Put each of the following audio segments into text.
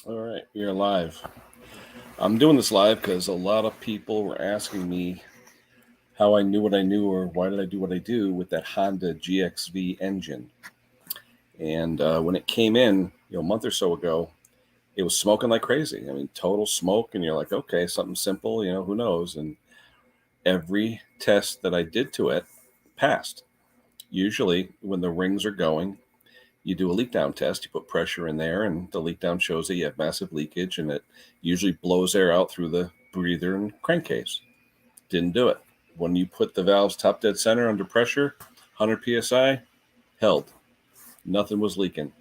All right, we are live. I'm doing this live because a lot of people were asking me how I knew what I knew or why did I do what I do with that Honda GXV engine. And when it came in, a month or so ago, it was smoking like crazy. I mean, total smoke, and you're like, okay, something simple, who knows? And every test that I did to it passed. Usually, when the rings are going, you do a leak down test. You put pressure in there, and the leak down shows that you have massive leakage, and it usually blows air out through the breather and crankcase. Didn't do it. When you put the valves top dead center under pressure, 100 psi, held. Nothing was leaking.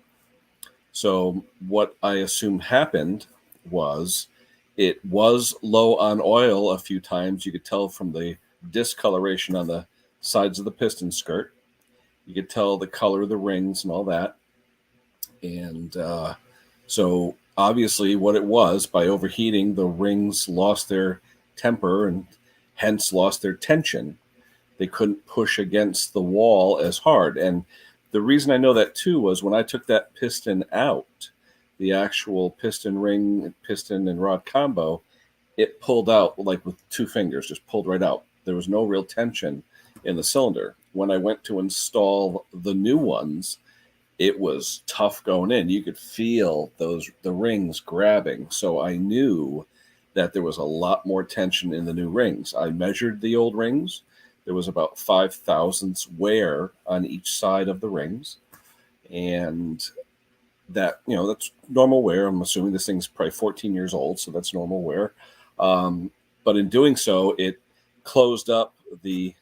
So what I assumed happened was it was low on oil a few times. You could tell from the discoloration on the sides of the piston skirt. You could tell the color of the rings and all that. And so obviously, what it was, by overheating, the rings lost their temper and hence lost their tension. They couldn't push against the wall as hard. And the reason I know that too was when I took that piston out, the actual piston ring, piston and rod combo, it pulled out like with two fingers, just pulled right out. There was no real tension in the cylinder. When I went to install the new ones, it was tough going in. You could feel the rings grabbing. So I knew that there was a lot more tension in the new rings. I measured the old rings. There was about 5 thousandths wear on each side of the rings. And that's normal wear. I'm assuming this thing's probably 14 years old, so that's normal wear. But in doing so, it closed up the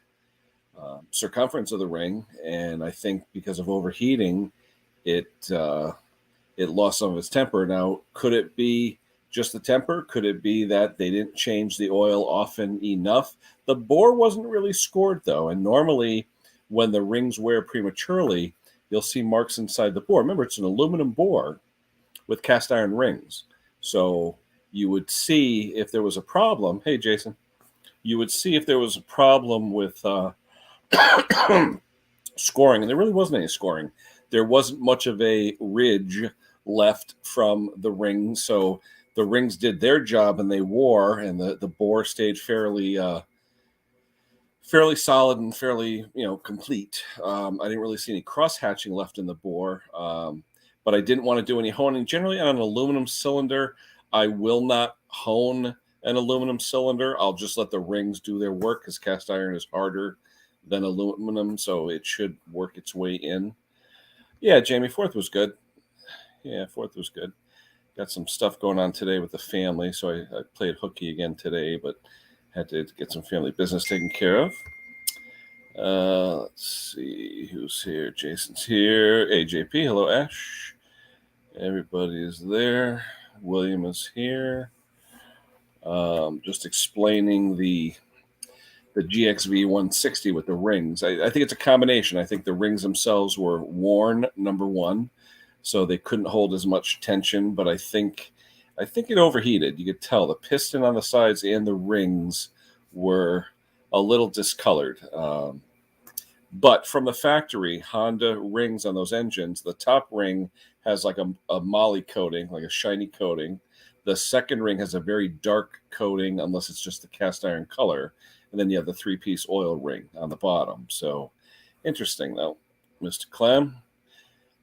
circumference of the ring. And I think because of overheating, it it lost some of its temper. Now, could it be just the temper? Could it be that they didn't change the oil often enough? The bore wasn't really scored though, and normally when the rings wear prematurely, you'll see marks inside the bore. Remember, it's an aluminum bore with cast iron rings, so you would see if there was a problem. Hey, Jason, you would see if there was a problem with scoring, and there really wasn't any scoring. There wasn't much of a ridge left from the rings, so the rings did their job and they wore, and the bore stayed fairly solid and fairly complete. I didn't really see any cross hatching left in the bore, but I didn't want to do any honing. Generally, on an aluminum cylinder, I will not hone an aluminum cylinder. I'll just let the rings do their work because cast iron is harder than aluminum, so it should work its way in. Yeah, Jamie, fourth was good. Yeah, fourth was good. Got some stuff going on today with the family, so I played hooky again today, but had to get some family business taken care of. Let's see who's here. Jason's here. AJP, hello, Ash. Everybody is there. William is here. Just explaining the GXV160 with the rings. I think it's a combination. I think the rings themselves were worn, number one, so they couldn't hold as much tension. But I think it overheated. You could tell the piston on the sides and the rings were a little discolored. But from the factory, Honda rings on those engines, the top ring has like a moly coating, like a shiny coating. The second ring has a very dark coating, unless it's just the cast iron color. And then you have the three-piece oil ring on the bottom. So interesting, though. Mr. Clem,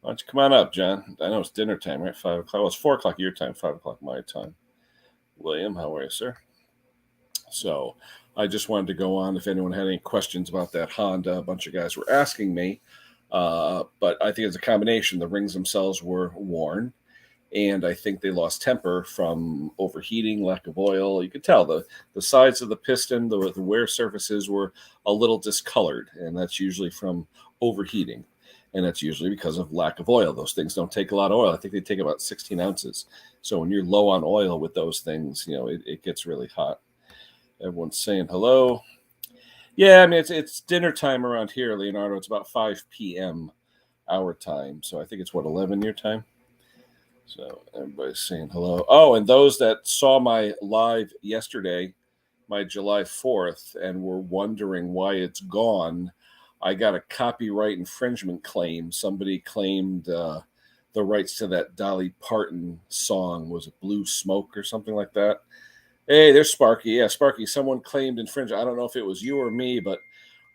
why don't you come on up, John? I know it's dinner time, right? 5 o'clock. Well, it's 4 o'clock your time, 5 o'clock my time. William, how are you, sir? So I just wanted to go on if anyone had any questions about that Honda. A bunch of guys were asking me. But I think it's a combination. The rings themselves were worn, and I think they lost temper from overheating, lack of oil. You could tell the sides of the piston, the wear surfaces were a little discolored, and that's usually from overheating. And that's usually because of lack of oil. Those things don't take a lot of oil. I think they take about 16 ounces. So when you're low on oil with those things, it gets really hot. Everyone's saying hello. Yeah, I mean, it's dinner time around here, Leonardo. It's about 5 p.m. our time. So I think it's, 11 your time? So everybody's saying hello. Oh, and those that saw my live yesterday, my July 4th, and were wondering why it's gone, I got a copyright infringement claim. Somebody claimed the rights to that Dolly Parton song. Was it Blue Smoke or something like that? Hey, there's Sparky. Yeah, Sparky, someone claimed infringement. I don't know if it was you or me, but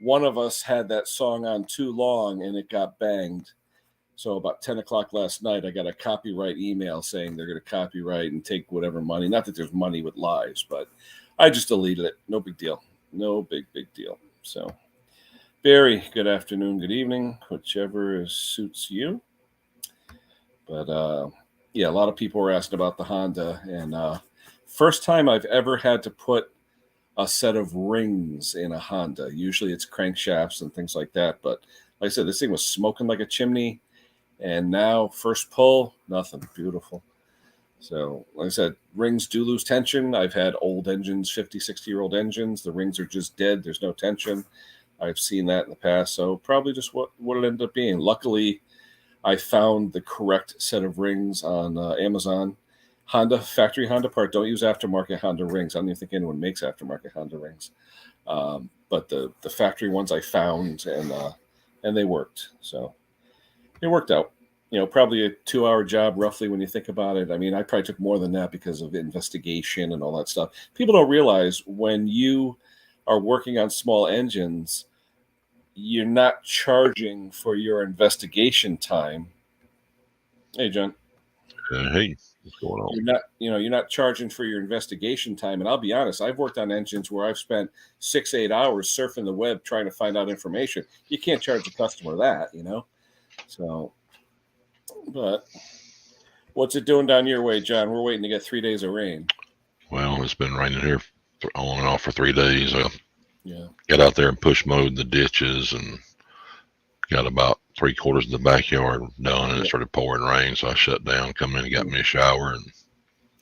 one of us had that song on too long and it got banged. So about 10 o'clock last night, I got a copyright email saying they're going to copyright and take whatever money. Not that there's money with lives, but I just deleted it. No big deal. No big deal. So, Barry, good afternoon, good evening, whichever suits you. But, yeah, a lot of people were asking about the Honda. And first time I've ever had to put a set of rings in a Honda. Usually it's crankshafts and things like that. But like I said, this thing was smoking like a chimney. And now, first pull, nothing. Beautiful. So, like I said, rings do lose tension. I've had old engines, 50, 60-year-old engines. The rings are just dead. There's no tension. I've seen that in the past. So, probably just what it ended up being. Luckily, I found the correct set of rings on Amazon. Factory Honda part. Don't use aftermarket Honda rings. I don't even think anyone makes aftermarket Honda rings. But the factory ones I found, and they worked. So, it worked out. Probably a 2-hour job roughly when you think about it. I mean, I probably took more than that because of investigation and all that stuff. People don't realize when you are working on small engines, you're not charging for your investigation time. Hey, John. Hey, what's going on? You're not charging for your investigation time. And I'll be honest, I've worked on engines where I've spent 6-8 hours surfing the web trying to find out information. You can't charge the customer that, So, but what's it doing down your way, John? We're waiting to get 3 days of rain. Well, it's been raining here on and off for 3 days. Yeah. Got out there and push mowed the ditches and got about 3/4 of the backyard done, and it started pouring rain. So I shut down, come in and got me a shower, and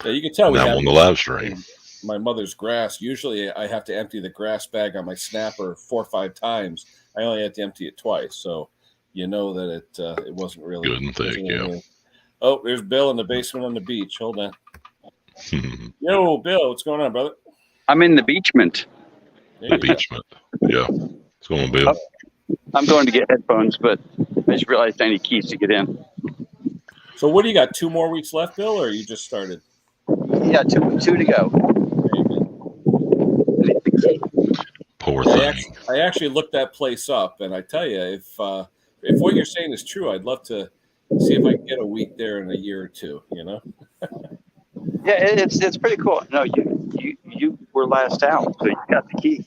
yeah, you can tell we I'm on the live stream. My mother's grass. Usually, I have to empty the grass bag on my snapper 4 or 5 times. I only had to empty it twice, so you know that it wasn't really good and thick. Yeah. Really. Oh, there's Bill in the basement on the beach. Hold on. Yo, Bill, what's going on, brother? I'm in the beachment. The beachment. Yeah. What's going on, Bill? I'm going to get headphones, but I just realized I need keys to get in. So what do you got? 2 more weeks left, Bill, or you just started? Yeah, two to go. Poor thing. I actually looked that place up, and I tell you, if what you're saying is true, I'd love to see if I can get a week there in a year or two. Yeah, it's pretty cool. No, you were last out, so you got the key.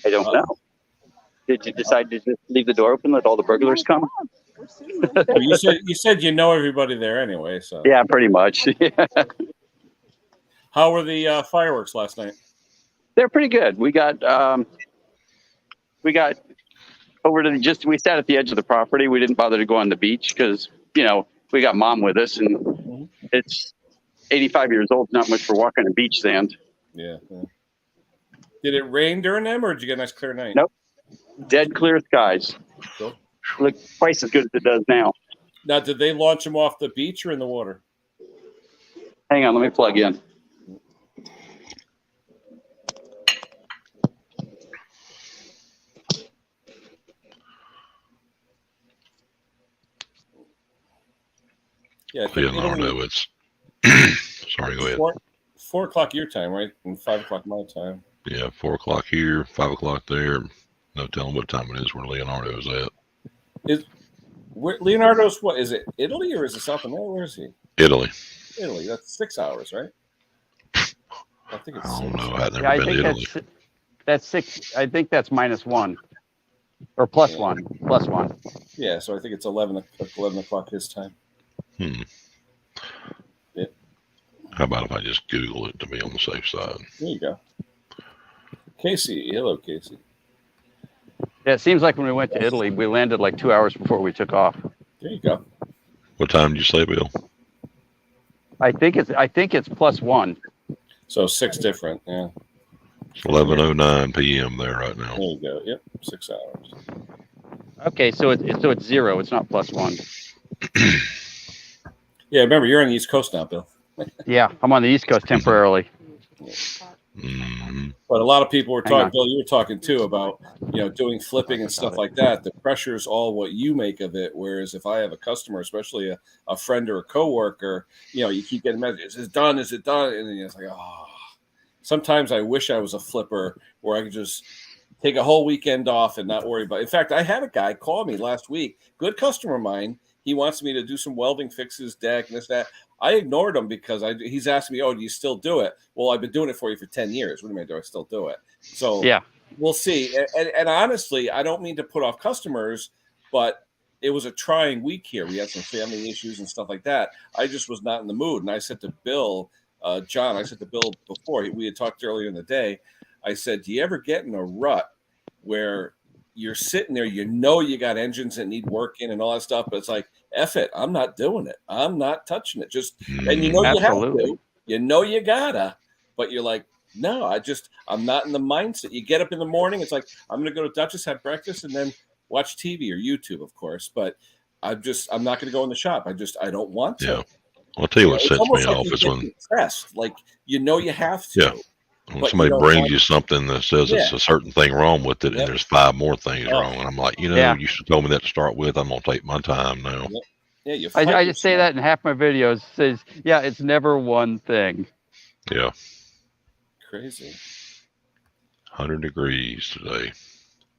I don't know. Did you decide to just leave the door open, let all the burglars come? Well, you said everybody there anyway, so yeah, pretty much. How were the fireworks last night? They're pretty good. We got over to we sat at the edge of the property. We didn't bother to go on the beach because we got mom with us, and it's 85 years old. Not much for walking on beach sand. Yeah. Did it rain during them, or did you get a nice clear night? Nope. Dead clear skies. Cool. Look twice as good as it does now. Now, did they launch them off the beach or in the water? Hang on, let me plug in. Yeah, no, it's sorry, go ahead. 4 o'clock your time, right? And 5 o'clock my time. Yeah, 4 o'clock here, 5 o'clock there. No telling what time it is where Leonardo's at. Leonardo's what? Is it Italy or is it South America? Where is he? Italy. That's 6 hours, right? I think it's. I don't know. I've never been to Italy. That's 6. I think that's -1 or +1. +1. Yeah, so I think it's 11 o'clock his time. Yeah. How about if I just Google it to be on the safe side? There you go. Casey. Hello, Casey. Yeah, it seems like when we went to Italy, we landed like 2 hours before we took off. There you go. What time did you say, Bill? I think it's +1. So 6 different, yeah. It's 11:09 p.m. there right now. There you go. Yep, 6 hours. Okay, so it's 0. It's not +1. Yeah, remember you're on the East Coast now, Bill. Yeah, I'm on the East Coast temporarily. Mhm. But a lot of people were Hang on. talking, Bill, you were talking too about, doing flipping and stuff like that. The pressure is all what you make of it. Whereas if I have a customer, especially a friend or a coworker, you keep getting messages, is it done? Is it done? And then it's like, oh, sometimes I wish I was a flipper where I could just take a whole weekend off and not worry about it. In fact, I had a guy call me last week, good customer of mine. He wants me to do some welding fixes, deck, and this, that. I ignored him because he's asking me, oh, do you still do it? Well, I've been doing it for you for 10 years. What do you mean, do I still do it? So Yeah. we'll see. And honestly, I don't mean to put off customers, but it was a trying week here. We had some family issues and stuff like that. I just was not in the mood. And I said to Bill, John, I said to Bill before, we had talked earlier in the day, I said, do you ever get in a rut where you're sitting there, you got engines that need work in and all that stuff, but it's like, F it, I'm not doing it. I'm not touching it. And you have to, you gotta, but you're like, no, I'm not in the mindset. You get up in the morning, it's like, I'm going to go to Dutchess, have breakfast, and then watch TV or YouTube, of course. But I'm not going to go in the shop. I don't want to. Yeah. I'll tell you what sets me off is when depressed. Like, you have to. Yeah. When somebody brings you something that says it's a certain thing wrong with it, and there's 5 more things wrong, and I'm like, you should have told me that to start with. I'm gonna take my time now. Yeah, I just say that in half my videos. Says, it's never one thing. Yeah. Crazy. 100 degrees today.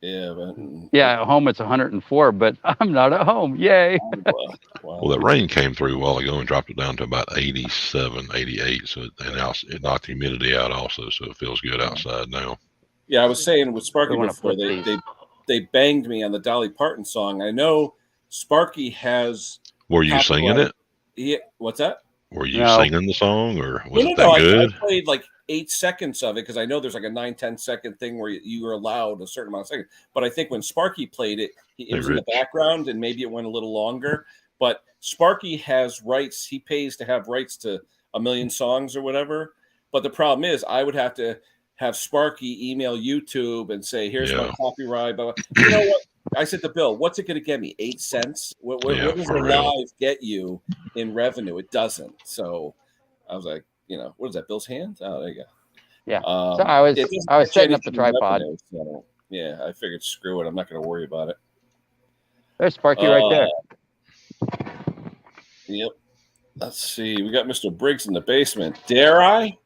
Yeah, but at home it's 104, but I'm not at home. Yay! Wow. Well, that rain came through a while ago and dropped it down to about 87, 88. So it knocked the humidity out also, so it feels good outside now. Yeah, I was saying with Sparky before, they banged me on the Dolly Parton song. I know Sparky has. Were you singing it? Yeah, what's that? Were you singing the song, or was it that good? I played like 8 seconds of it because I know there's like a 9-10 second thing where you are allowed a certain amount of seconds. But I think when Sparky played it, it was in the background and maybe it went a little longer. But Sparky has rights. He pays to have rights to 1 million songs or whatever. But the problem is I would have to have Sparky email YouTube and say, here's my copyright. Blah, blah. You know what? I said to Bill, what's it going to get me? 8 cents? What does the live get you in revenue? It doesn't. So I was like, what is that? Bill's hand? Oh, there you go. Yeah. So I was setting up the tripod. Revenue, so, yeah, I figured screw it. I'm not going to worry about it. There's Sparky right there. Yep. Let's see. We got Mr. Briggs in the basement. Dare I?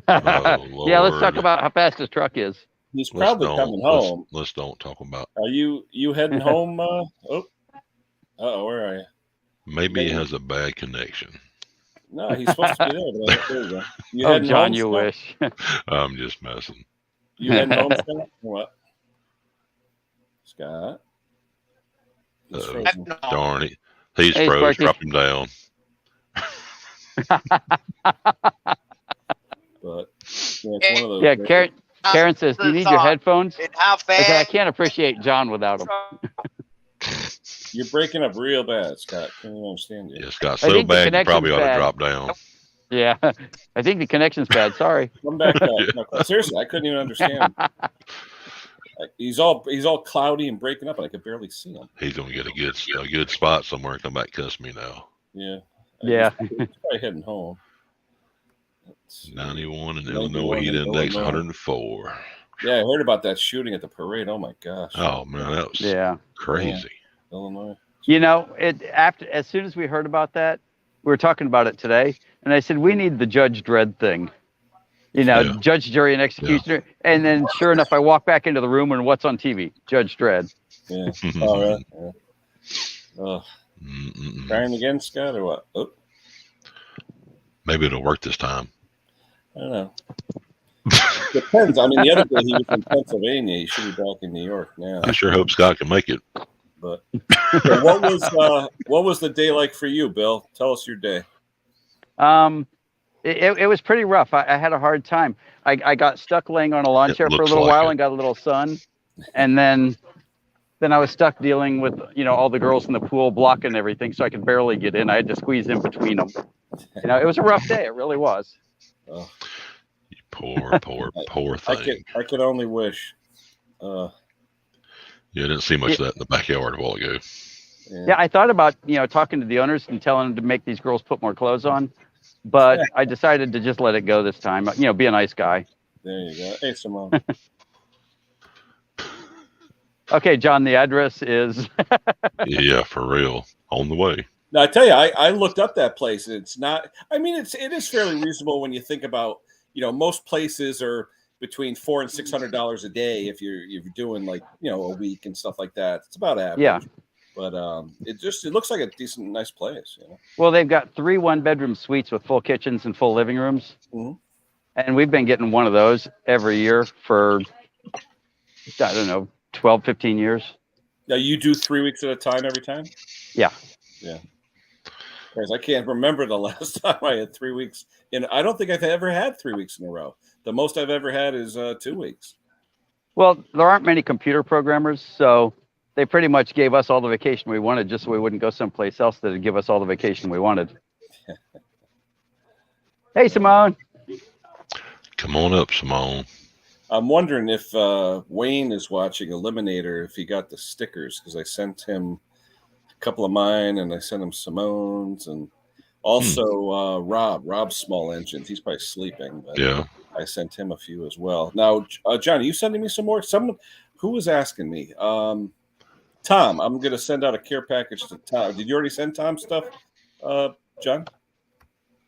Oh, let's talk about how fast his truck is. He's probably coming home. Let's don't talk about. Are you heading home? Where are you? Maybe he has a bad connection. No, he's supposed to be there. But there you go. You heading John, home, you Scott? wish. I'm just messing. You heading home, Scott? Or what? Scott? Darn it. He's froze. Sparky. Drop him down. But it's one of those. Karen says, do you need your headphones? How fast? I can't appreciate John without them. You're breaking up real bad, Scott. Can't even understand you. Yeah, Scott, so bad you probably ought to drop down. Yeah, I think the connection's bad. Sorry. Come back up. No, seriously, I couldn't even understand. He's all cloudy and breaking up, and I could barely see him. He's gonna get a good spot somewhere and come back and cuss me now. Yeah. He's probably heading home. 91 in Illinois, heat index 104. Yeah, I heard about that shooting at the parade. Oh my gosh. Oh man, that was crazy. Yeah. Illinois. As soon as we heard about that, we were talking about it today, and I said we need the Judge Dredd thing. Judge, jury, and executioner. Yeah. And then, sure enough, I walk back into the room, and what's on TV? Judge Dredd. Yeah. All right. Yeah. Trying again, Scott, or what? Oh. Maybe it'll work this time. I don't know. Depends. I mean, the other day he was in Pennsylvania. He should be back in New York now. I sure hope Scott can make it. But what was the day like for you, Bill? Tell us your day. It was pretty rough. I had a hard time. I got stuck laying on a lawn chair for a little while and got a little sun, and then I was stuck dealing with all the girls in the pool blocking everything, so I could barely get in. I had to squeeze in between them. It was a rough day. It really was. Oh. You poor thing. I could only wish. Yeah, I didn't see much of that in the backyard a while ago. Yeah, I thought about talking to the owners and telling them to make these girls put more clothes on, but I decided to just let it go this time. You know, be a nice guy. There you go. Hey, Simone. Okay, John, the address is. Yeah, for real. On the way. Now, I tell you, I looked up that place. And it's not. I mean, it is fairly reasonable when you think about. You know, most places are between $400 and $600 a day if you're doing like a week and stuff like that. It's about average. Yeah. But it looks like a decent, nice place. Well, they've got 3 one-bedroom suites with full kitchens and full living rooms, and we've been getting one of those every year for I don't know 12, 15 years. Now you do 3 weeks at a time every time? Yeah. Yeah. Because I can't remember the last time I had 3 weeks. And I don't think I've ever had 3 weeks in a row. The most I've ever had is 2 weeks. Well, there aren't many computer programmers, so they pretty much gave us all the vacation we wanted just so we wouldn't go someplace else that would give us all the vacation we wanted. Hey, Simone. Come on up, Simone. I'm wondering if Wayne is watching Eliminator, if he got the stickers, because I sent him a couple of mine and I sent him Simone's, and also Rob's Small Engines. He's probably sleeping, but yeah, I sent him a few as well. Now, John, are you sending me some more? Who was asking me? Tom, I'm going to send out a care package to Tom. Did you already send Tom stuff, John?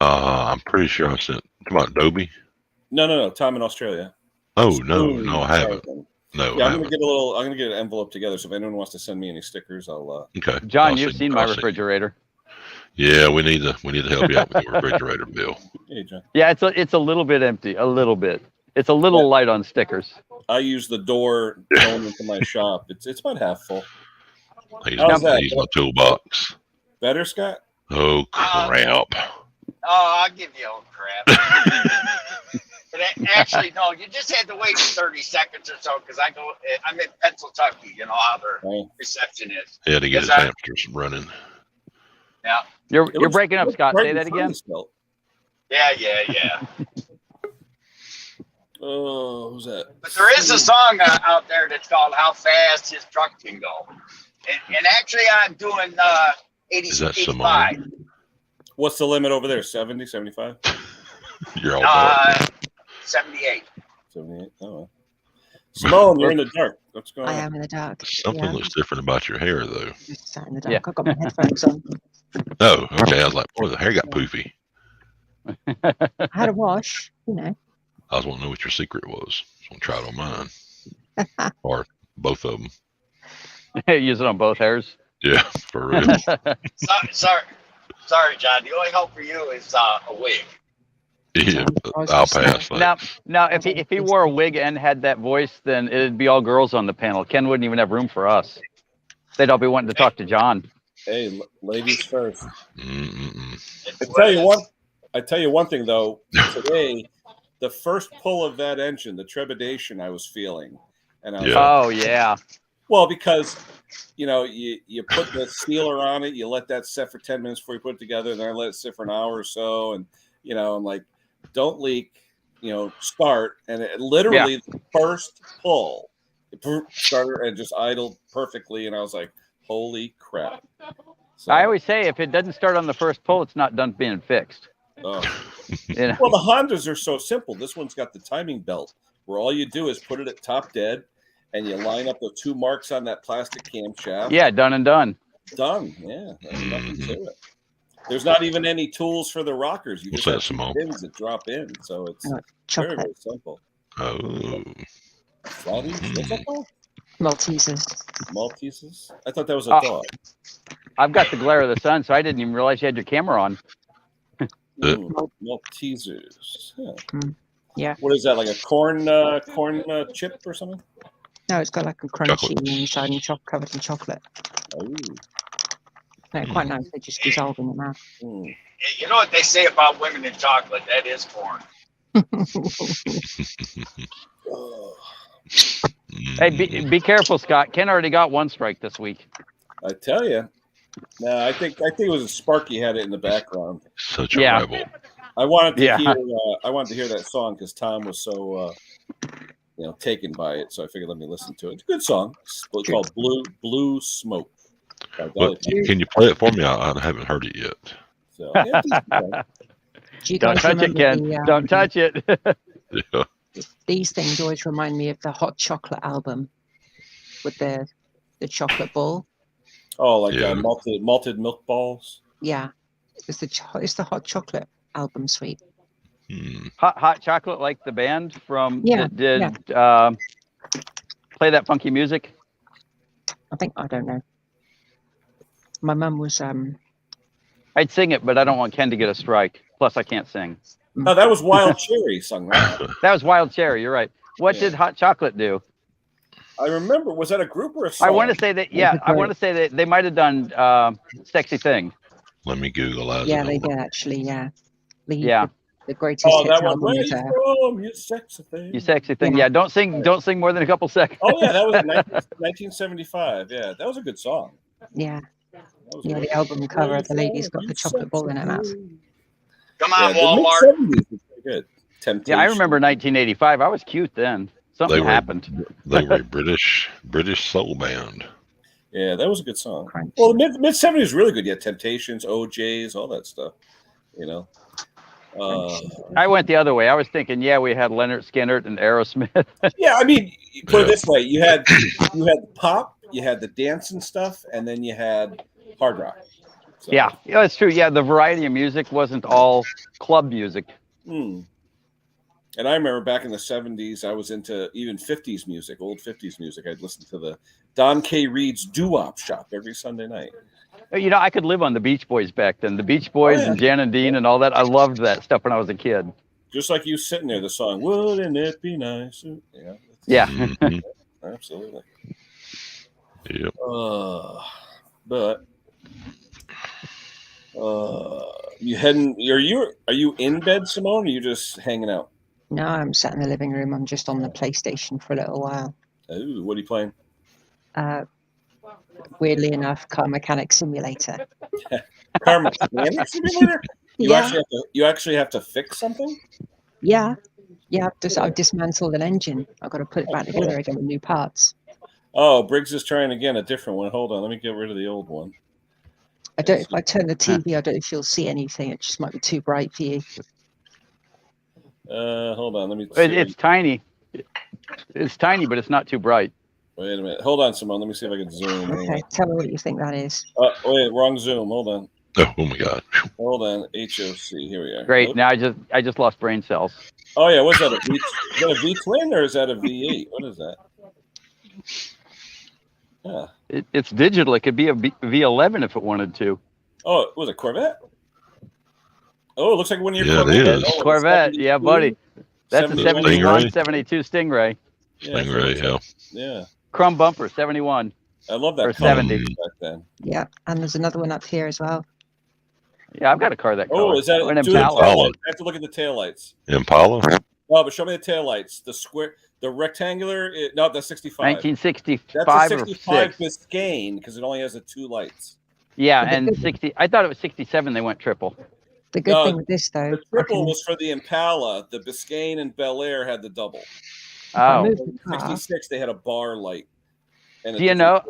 I'm pretty sure I sent. Come on, Adobe. No. Tom in Australia. Oh no, I haven't. No, yeah, I'm gonna get an envelope together. So if anyone wants to send me any stickers, I'll. Okay. John, you've seen my refrigerator. Yeah, we need to help you out with your refrigerator bill. Hey, John. Yeah, it's a little bit empty, a little bit. It's a little light on stickers. I use the door going into my shop. It's about half full. He's my toolbox. Better, Scott? Oh crap! I'll give you old crap. But actually, no, you just had to wait 30 seconds or so because I'm in Pennsylvania. You know how their reception is. He had to get his hamsters running. Yeah. You're breaking up, Scott. Say that again. Yeah. Oh, who's that? But there is a song out there that's called "How Fast His Truck Can Go," and actually, I'm doing 80, Is that 85. Simone? What's the limit over there? 70, 75? You're all dark. 78. 78. Oh, well. Simone, you're in the dark. What's going on? I am in the dark. Something looks different about your hair, though. Just sat in the dark. Yeah. I've got my headphones on. Oh, okay. I was like, boy, the hair got poofy. I had a wash, you know. I was wanting to know what your secret was. I was going to try it on mine. Or both of them. Use it on both hairs. Yeah, for real. Sorry, John. The only hope for you is a wig. Yeah, I'll pass. Now, if he wore a wig and had that voice, then it'd be all girls on the panel. Ken wouldn't even have room for us. They'd all be wanting to talk to John. Hey, ladies first. Mm-mm. I tell you one thing though. Today, the first pull of that engine, the trepidation I was feeling, and I was oh yeah. Well, because you put the sealer on it, you let that set for 10 minutes before you put it together, and then I let it sit for an hour or so, and I'm like, don't leak, start, and it literally the first pull, it started and just idled perfectly, and I was like, holy crap! So, I always say if it doesn't start on the first pull, it's not done being fixed. Well, the Hondas are so simple. This one's got the timing belt where all you do is put it at top dead, and you line up the 2 marks on that plastic camshaft. Yeah, done and done. Done. Yeah, there's nothing to it. There's not even any tools for the rockers. You just have 2 pins that drop in, so it's very, very simple. Oh. Flatties? What's that called? Maltesers. I thought that was a dog. I've got the glare of the sun, so I didn't even realize you had your camera on. Maltesers. Yeah. What is that, like a corn chip or something? No, it's got like a crunchy inside and covered in chocolate. Oh. No, quite nice. They just dissolve in the mouth. Mm. You know what they say about women in chocolate? That is corn. Hey, be careful, Scott. Ken already got 1 strike this week. I tell you. No, I think it was a Sparky had it in the background. Such a rebel. I wanted to hear. I wanted to hear that song because Tom was so, taken by it. So I figured let me listen to it. It's a good song. It's called Blue Smoke. Can you play it for me? I haven't heard it yet. So, Do you Don't guys touch it, remember Ken. the, Don't touch it. Yeah. These things always remind me of the Hot Chocolate album with the chocolate ball. Oh, like Yeah. malted milk balls. Yeah, it's the Hot Chocolate album suite. Hot chocolate, like the band from Yeah, that did Play That Funky Music. I don't know. My mum was I'd sing it, but I don't want Ken to get a strike. Plus, I can't sing. Oh, that was Wild Cherry sung that. That was Wild Cherry. You're right. What did Hot Chocolate do? I remember. Was that a group or a song? I want to say that. Yeah, I want to say that they might have done "Sexy Thing." Let me Google that. yeah, they did actually. Yeah, Yeah. the greatest Oh, hits that one. album Where is you from? You sexy thing. You sexy thing. Yeah. Don't sing more than a couple seconds. Oh yeah, that was in 1975. Yeah, that was a good song. Yeah, That was the great. album cover. The lady's got You the chocolate ball in her mouth. sexy Come on, thing. Walmart. The mid-70s was pretty good. Temptation. Yeah, I remember 1985. I was cute then. Something happened. They were a British soul band. Yeah, that was a good song. Crunch. Well, the mid 70s was really good. Yeah, Temptations, OJs, all that stuff. You know. I went the other way. I was thinking, we had Leonard Skinner and Aerosmith. Yeah, I mean, put it this way: you had pop, you had the dancing stuff, and then you had hard rock. So, Yeah, that's true. Yeah, the variety of music wasn't all club music. And I remember back in the 70s, I was into even 50s music, old 50s music. I'd listen to the Don K. Reed's Doo-Wop Shop every Sunday night. I could live on the Beach Boys back then. The Beach Boys and Jan and Dean and all that. I loved that stuff when I was a kid. Just like you sitting there, the song, wouldn't it be nice? Yeah. Absolutely. Yep. But are you in bed, Simone, or are you just hanging out? No, I'm sat in the living room. I'm just on the PlayStation for a little while. Ooh, what are you playing? Weirdly enough, Car Mechanic Simulator. Car Mechanic Simulator? You actually have to fix something? Yeah. I've dismantled an engine. I've got to put it back together again with new parts. Oh, Briggs is trying again a different one. Hold on, let me get rid of the old one. If I turn the TV, I don't know if you'll see anything. It just might be too bright for you. Hold on, let me see. It's tiny. It's tiny, but it's not too bright. Wait a minute. Hold on, Simone. Let me see if I can zoom. Okay, tell me what you think that is. Wait, wrong zoom. Hold on. Oh my God. Hold on. HOC. Here we are. Great. Nope. Now I just lost brain cells. Oh yeah, what's that? Is that a V twin or is that a V8? What is that? Yeah. It's digital. It could be a V11 if it wanted to. Oh, it was a Corvette? Oh, it looks like one of your Yeah, Corvettes. it is. Oh, Corvette. Yeah, buddy. That's a 71, 72 Stingray. Stingray, Yeah. Chrome bumper, 71. I love that. Or 70. Back then. Yeah, and there's another one up here as well. Yeah, I've got a car that color. Oh, is that an Impala? Impala? I have to look at the taillights. Impala? Oh, but show me the taillights. The square, the rectangular. No, that's 65. 1965 That's a or 65 6. Biscayne because it only has the two lights. Yeah, and 60. I thought it was 67. They went triple. The good thing with this, though, the triple was for the Impala. The Biscayne and Bel Air had the double. Oh, 66, they had a bar light. And do you know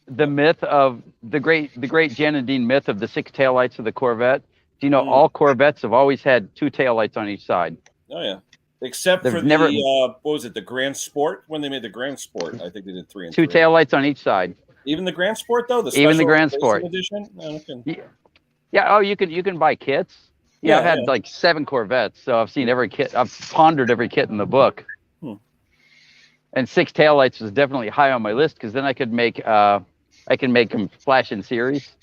the myth of the great Jan and Dean myth of the 6 taillights of the Corvette? Do you know all Corvettes have always had 2 taillights on each side? Oh yeah, except for the what was it? The Grand Sport. When they made the Grand Sport, I think they did 3 and 2 3. taillights on each side. Even the Grand Sport though. Even the Grand Sport edition. No, okay. Yeah. Oh, you can buy kits. Yeah, I've had like 7 Corvettes, so I've seen every kit. I've pondered every kit in the book. And 6 taillights was definitely high on my list because then I can make them flash in series.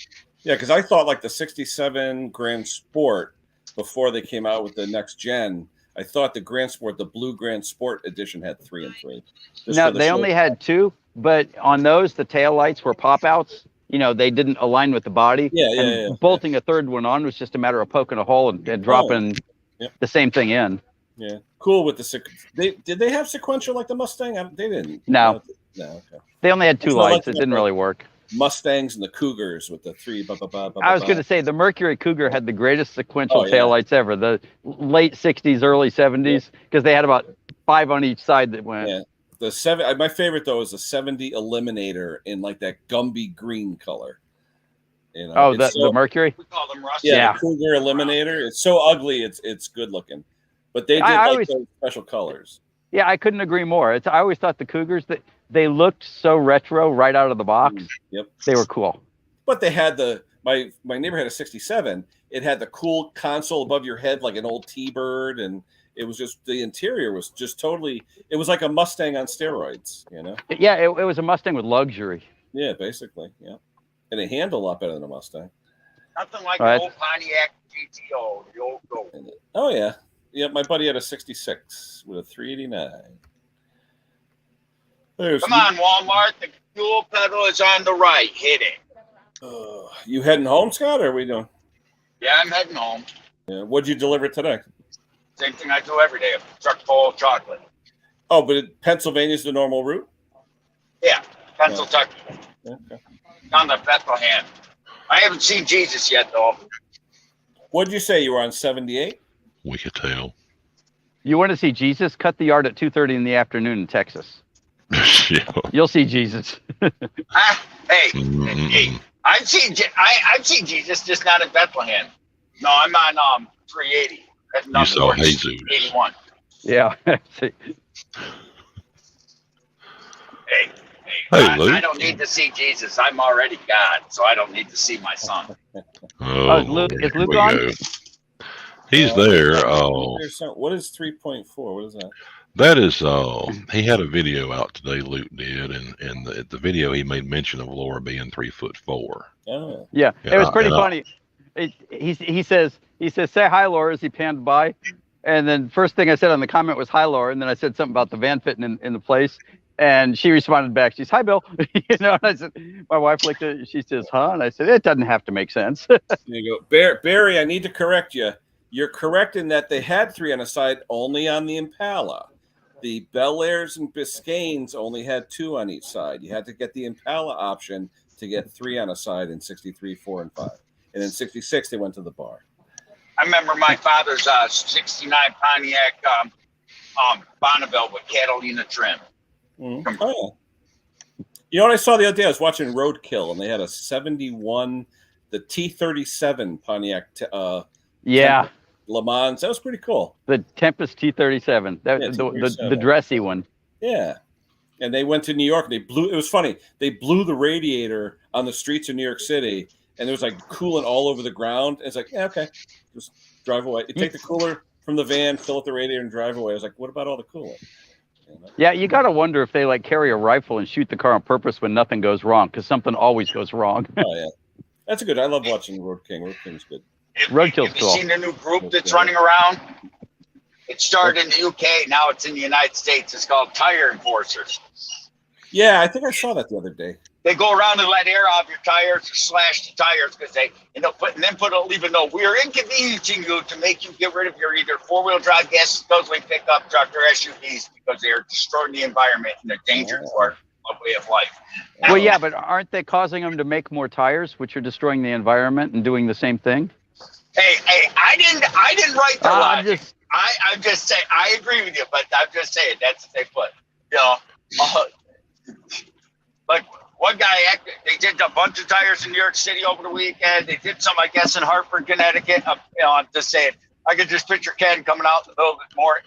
Yeah, because I thought like the 67 Grand Sport before they came out with the next gen. I thought the Grand Sport, the blue Grand Sport edition, had 3 and 3. No, they only had 2, but on those the taillights were pop outs. They didn't align with the body. Yeah. Bolting a third one on was just a matter of poking a hole and dropping the same thing in. Yeah, cool with the did they have sequential like the Mustang? They didn't. No. Okay. They only had 2 lights. It didn't really work. Mustangs and the Cougars with the 3. I was going to say the Mercury Cougar had the greatest sequential taillights ever. The late 60s, early 70s, because they had about 5 on each side that went. Yeah. The 7. My favorite though is the 70 Eliminator in like that Gumby green color. You know, Oh, the Mercury. We call them Russian. Yeah, the Cougar Eliminator. It's so ugly. It's good looking, but they did those special colors. Yeah, I couldn't agree more. I always thought the Cougars that they looked so retro right out of the box. Yep, they were cool. But they had my neighbor had a '67. It had the cool console above your head like an old T-Bird, and it was just the interior was just totally. It was like a Mustang on steroids, you know. Yeah, it was a Mustang with luxury. Yeah, basically, yeah. And it handled a lot better than a Mustang. Nothing like an old Pontiac GTO, the old gold. Oh, yeah. Yeah, my buddy had a 66 with a 389. Come on, Walmart. The fuel pedal is on the right. Hit it. You heading home, Scott, or are we doing? Yeah, I'm heading home. Yeah. What'd you deliver today? Same thing I do every day. A truck full of chocolate. Oh, but Pennsylvania's the normal route? Yeah, Pennsylvania. Okay. On the Bethlehem. I haven't seen Jesus yet, though. What'd you say? You were on 78? We could tell. You want to see Jesus? Cut the yard at 2:30 in the afternoon in Texas. Yeah. You'll see Jesus. Hey, I've seen Jesus, just not in Bethlehem. No, I'm on 380. You saw Jesus. 81. Yeah. Hey, Luke. I don't need to see Jesus. I'm already God, so I don't need to see my son. Is Luke on? Go. He's there. What is 3.4? What is that? That is, he had a video out today, Luke did, and the video he made mention of Laura being 3'4". Oh. Yeah, it was pretty funny. He says, say hi, Laura, as he panned by. And then first thing I said on the comment was hi, Laura. And then I said something about the van fitting in the place. And she responded back. She's, hi, Bill. You know, and I said, my wife looked at it. She says, huh? And I said, it doesn't have to make sense. There you go. Barry, I need to correct you. You're correct in that they had 3 on the side only on the Impala. The Bel Airs and Biscaynes only had 2 on each side. You had to get the Impala option to get 3 on a side in 63, 4, and 5. And in 66, they went to the bar. I remember my father's 69 Pontiac Bonneville with Catalina trim. Mm-hmm. Oh, yeah. You know what I saw the other day? I was watching Roadkill, and they had a 71, the T37 Pontiac yeah. Le Mans. That was pretty cool. The Tempest T37. The dressy one. Yeah. And they went to New York. And it was funny. They blew the radiator on the streets of New York City, and there was like coolant all over the ground. And it's like, yeah, okay, just drive away. You take the cooler from the van, fill up the radiator, and drive away. I was like, what about all the coolant? You know? Yeah, you got to wonder if they like carry a rifle and shoot the car on purpose when nothing goes wrong, because something always goes wrong. Oh yeah, that's good. I love watching Road King. Road King's good. Roadkill's cool. Have you seen the new group that's running around? It started in the UK. Now it's in the United States. It's called Tire Enforcers. Yeah, I think I saw that the other day. They go around and let air out of your tires or slash the tires because they leave a note. We are inconveniencing you to make you get rid of your either 4-wheel drive, gas guzzling pickup truck or SUVs because they are destroying the environment and a danger to our way of life. Well, yeah, but aren't they causing them to make more tires, which are destroying the environment and doing the same thing? Hey, I didn't write the logic. I'm just saying, I agree with you, but I'm just saying that's what they put. You know, like one guy, they did a bunch of tires in New York City over the weekend. They did some, I guess, in Hartford, Connecticut. You know, I'm just saying, I could just picture Ken coming out in the middle of the morning,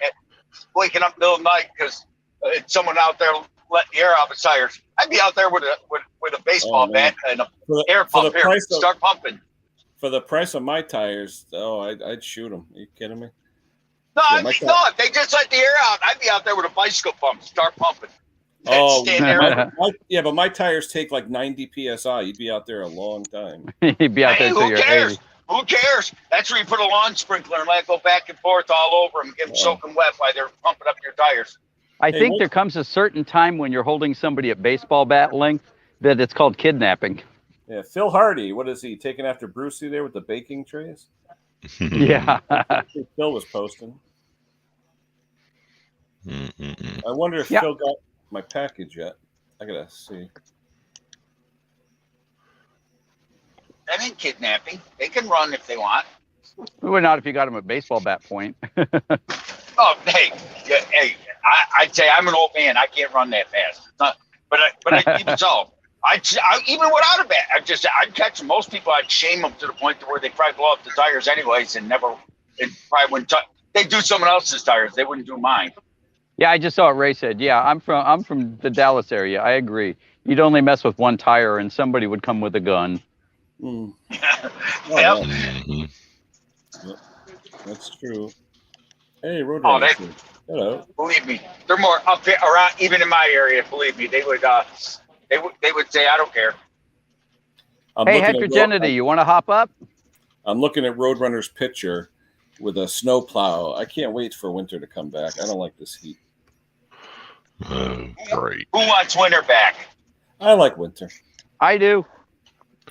waking up in the middle of the night because someone out there letting the air out of his tires. I'd be out there with a baseball bat and an air pump here, start pumping. For the price of my tires, I'd shoot them. Are you kidding me? No, yeah, if they just let the air out, I'd be out there with a bicycle pump, start pumping. Yeah, but my tires take like 90 psi. You'd be out there a long time. You'd be out there till you're 80. Who cares? That's where you put a lawn sprinkler and let it go back and forth all over them, get them soaking wet while they're pumping up your tires. I think there comes a certain time when you're holding somebody at baseball bat length that it's called kidnapping. Yeah, Phil Hardy, what is he taking after Brucey there with the baking trays? Yeah. Phil was posting. I wonder if Phil got my package yet. I gotta see. That ain't kidnapping. They can run if they want. Well, not if you got them at baseball bat point. I'd say I'm an old man. I can't run that fast. But even so, I even without a bat, I'd catch most people. I'd shame them to the point to where they probably blow up the tires anyways, and probably wouldn't. They do someone else's tires. They wouldn't do mine. Yeah, I just saw what Ray said. Yeah, I'm from the Dallas area. I agree. You'd only mess with one tire, and somebody would come with a gun. Mm. Yep. Mhm. Yep. That's true. Hey, road Oh, rage. Hello. Believe me, they're more up here around. Even in my area, believe me, they would say, I don't care. Hey, heterogeneity, you want to hop up? I'm looking at Roadrunner's picture with a snow plow. I can't wait for winter to come back. I don't like this heat. Oh, great. Who wants winter back? I like winter. I do.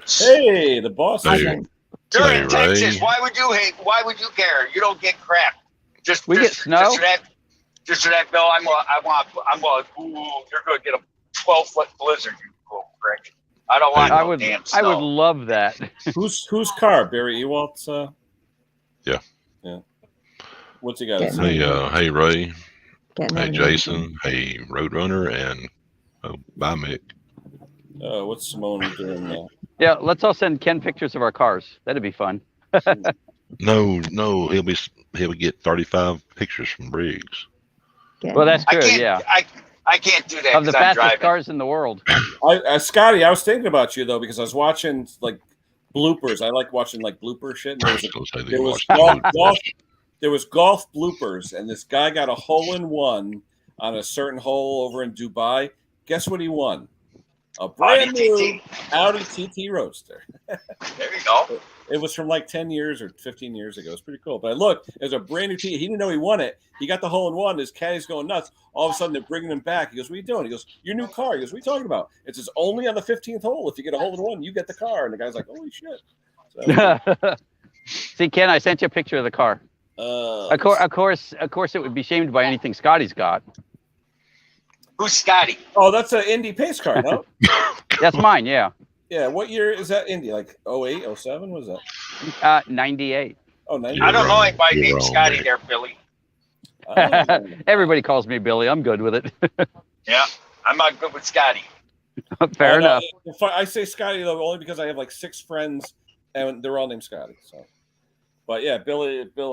Hey, the boss. Hey, You're Hey, in Texas. Ray. Why would you hate? Why would you care? You don't get crap. We get snow? Just for that, Bill. Ooh, you're going to get a 12-foot blizzard. You little prick. I don't want no damn snow. I would love that. Whose car? Barry Ewalt's. Yeah. Yeah. What's he got? Hey, Ray. Getting Hey, on Jason. Hey, Roadrunner. And bye, Mick. What's Simone doing now? Yeah, let's all send Ken pictures of our cars. That'd be fun. No, he'll get 35 pictures from Briggs. getting Well, that's on. good. Yeah, I can't do that of the because I'm fastest driving. cars in the world. Scotty, I was thinking about you though because I was watching like bloopers. I like watching like blooper shit. And there was golf bloopers, and this guy got a hole-in-one on a certain hole over in Dubai. Guess what he won? A brand new Audi TT Roadster. There you go. It was from like 10 years or 15 years ago. It's pretty cool. But look, there's a brand new TT. He didn't know he won it. He got the hole-in-one. His caddy's going nuts. All of a sudden, they're bringing him back. He goes, what are you doing? He goes, your new car. He goes, what are you talking about? It says only on the 15th hole. If you get a hole-in-one, you get the car. And the guy's like, holy shit. So, See, Ken, I sent you a picture of the car. Of course, it would be shamed by anything Scotty's got. Who's Scotty? Oh, that's an Indy pace car, no? That's mine, yeah. Yeah, what year is that Indy? Like 08, 07? What is that? 98. Oh, 98. I don't know anybody You're named wrong, Scotty Nick. there, Billy. Everybody calls me Billy. I'm good with it. Yeah, I'm not good with Scotty. Fair enough. I say Scotty though only because I have like 6 friends and they're all named Scotty. So, but yeah, Bill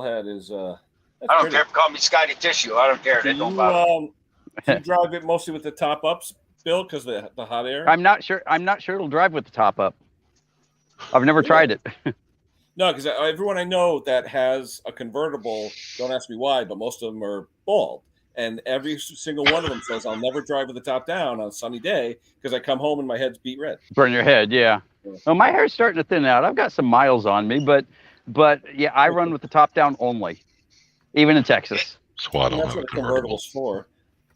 had his. I don't care if you call me Scotty Tissue. I don't care. That don't bother me. Do you drive it mostly with the top ups, Bill, because the hot air? I'm not sure it'll drive with the top up. I've never tried it. No, because everyone I know that has a convertible, don't ask me why, but most of them are bald. And every single one of them says, I'll never drive with the top down on a sunny day because I come home and my head's beat red. Burn your head, yeah. Well, my hair's starting to thin out. I've got some miles on me, but yeah, I run with the top down only, even in Texas. Squad That's on what a a convertible. convertible's for.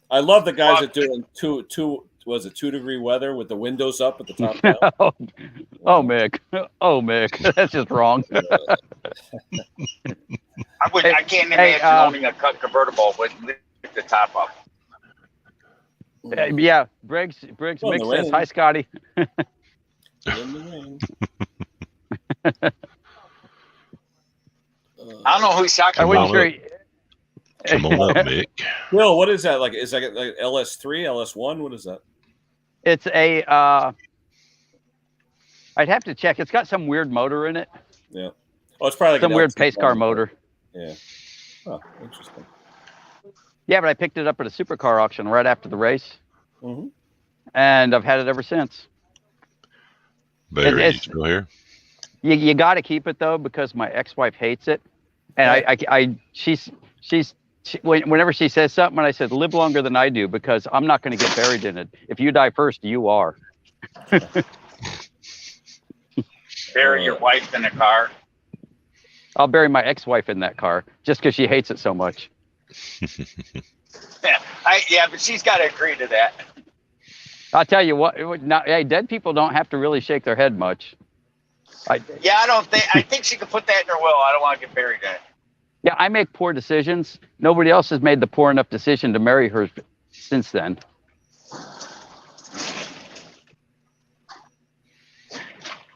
I love the guys that doing 2-degree weather with the windows up at the top down. Oh, Mick. Oh, Mick. That's just wrong. I can't imagine owning a cut convertible with the top up. Yeah, Briggs Mick says, hi, Scotty. In the rain. I don't know who he's talking I about. wasn't sure. Come on up, Mick. Bill, what is that? Like, is that like LS3, LS1? What is that? It's a, I'd have to check. It's got some weird motor in it. Yeah. Oh, it's probably like some weird pace car motor. Yeah. Oh, interesting. Yeah, but I picked it up at a supercar auction right after the race. Mm-hmm. And I've had it ever since. Barry, you still here? You got to keep it though, because my ex-wife hates it. And whenever she says something, and I said, live longer than I do, because I'm not going to get buried in it. If you die first, you are. Bury your wife in a car. I'll bury my ex-wife in that car just because she hates it so much. Yeah, but she's got to agree to that. I'll tell you what. Hey, dead people don't have to really shake their head much. I think she could put that in her will. I don't want to get buried in it. Yeah, I make poor decisions. Nobody else has made the poor enough decision to marry her since then.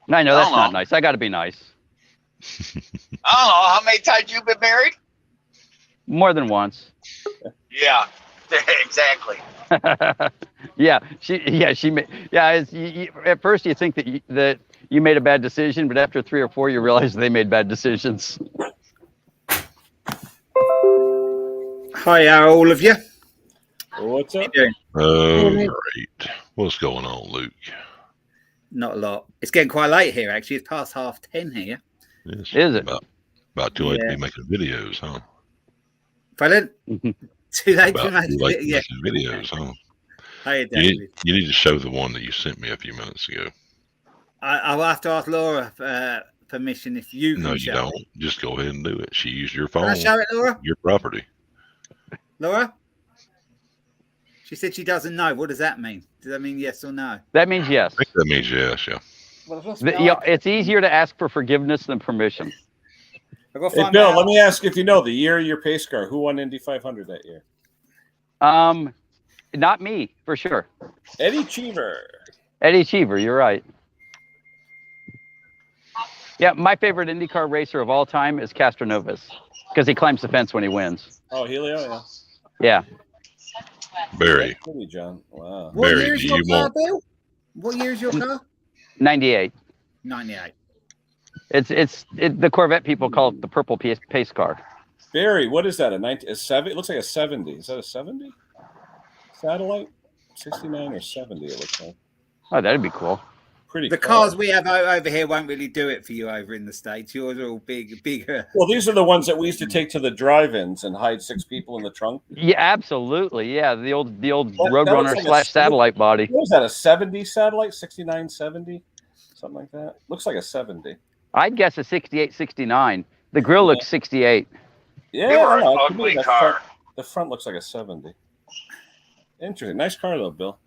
And I know that's not nice. I got to be nice. I don't know. How many times you been married? More than once. Yeah, exactly. She made. Yeah, at first you think that you made a bad decision, but after 3 or 4, you realize they made bad decisions. Hi, all of you. What's up? Oh, great. What's going on, Luke? Not a lot. It's getting quite late here, actually. It's past 10:30 here. Yes, Is it? About too late to be making videos, huh? Pardon? Too late to make videos, huh? Hey, you need to show the one that you sent me a few minutes ago. I'll have to ask Laura permission if you can. No, you don't. Just go ahead and do it. She used your phone. Can I show it, Laura? Your property. Laura? She said she doesn't know. What does that mean? Does that mean yes or no? That means yes. I think that means yes, yeah. It's easier to ask for forgiveness than permission. Hey, Bill, let me ask if you know the year of your pace car. Who won Indy 500 that year? Not me, for sure. Eddie Cheever. Eddie Cheever, you're right. Yeah, my favorite IndyCar racer of all time is Castroneves because he climbs the fence when he wins. Oh, Helio, yeah. Yeah. Barry. Pretty, John. Wow. What year is your car, Bill? What year is your car? 98. 98. It's the Corvette people call it the purple pace car. Barry, what is that? A 70? It looks like a 70. Is that a 70? Satellite? 69 or 70, it looks like. Oh, that'd be cool. Pretty the cool. Cars we have over here won't really do it for you over in the States. Yours are all bigger. Well, these are the ones that we used to take to the drive-ins and hide 6 people in the trunk. Yeah, absolutely. Yeah, the old Roadrunner / satellite body. What was that, a 70 satellite? 69, 70? Something like that? Looks like a 70. I'd guess a 68, 69. The grill looks 68. Yeah, they were an ugly car. The front looks like a 70. Interesting. Nice car, though, Bill.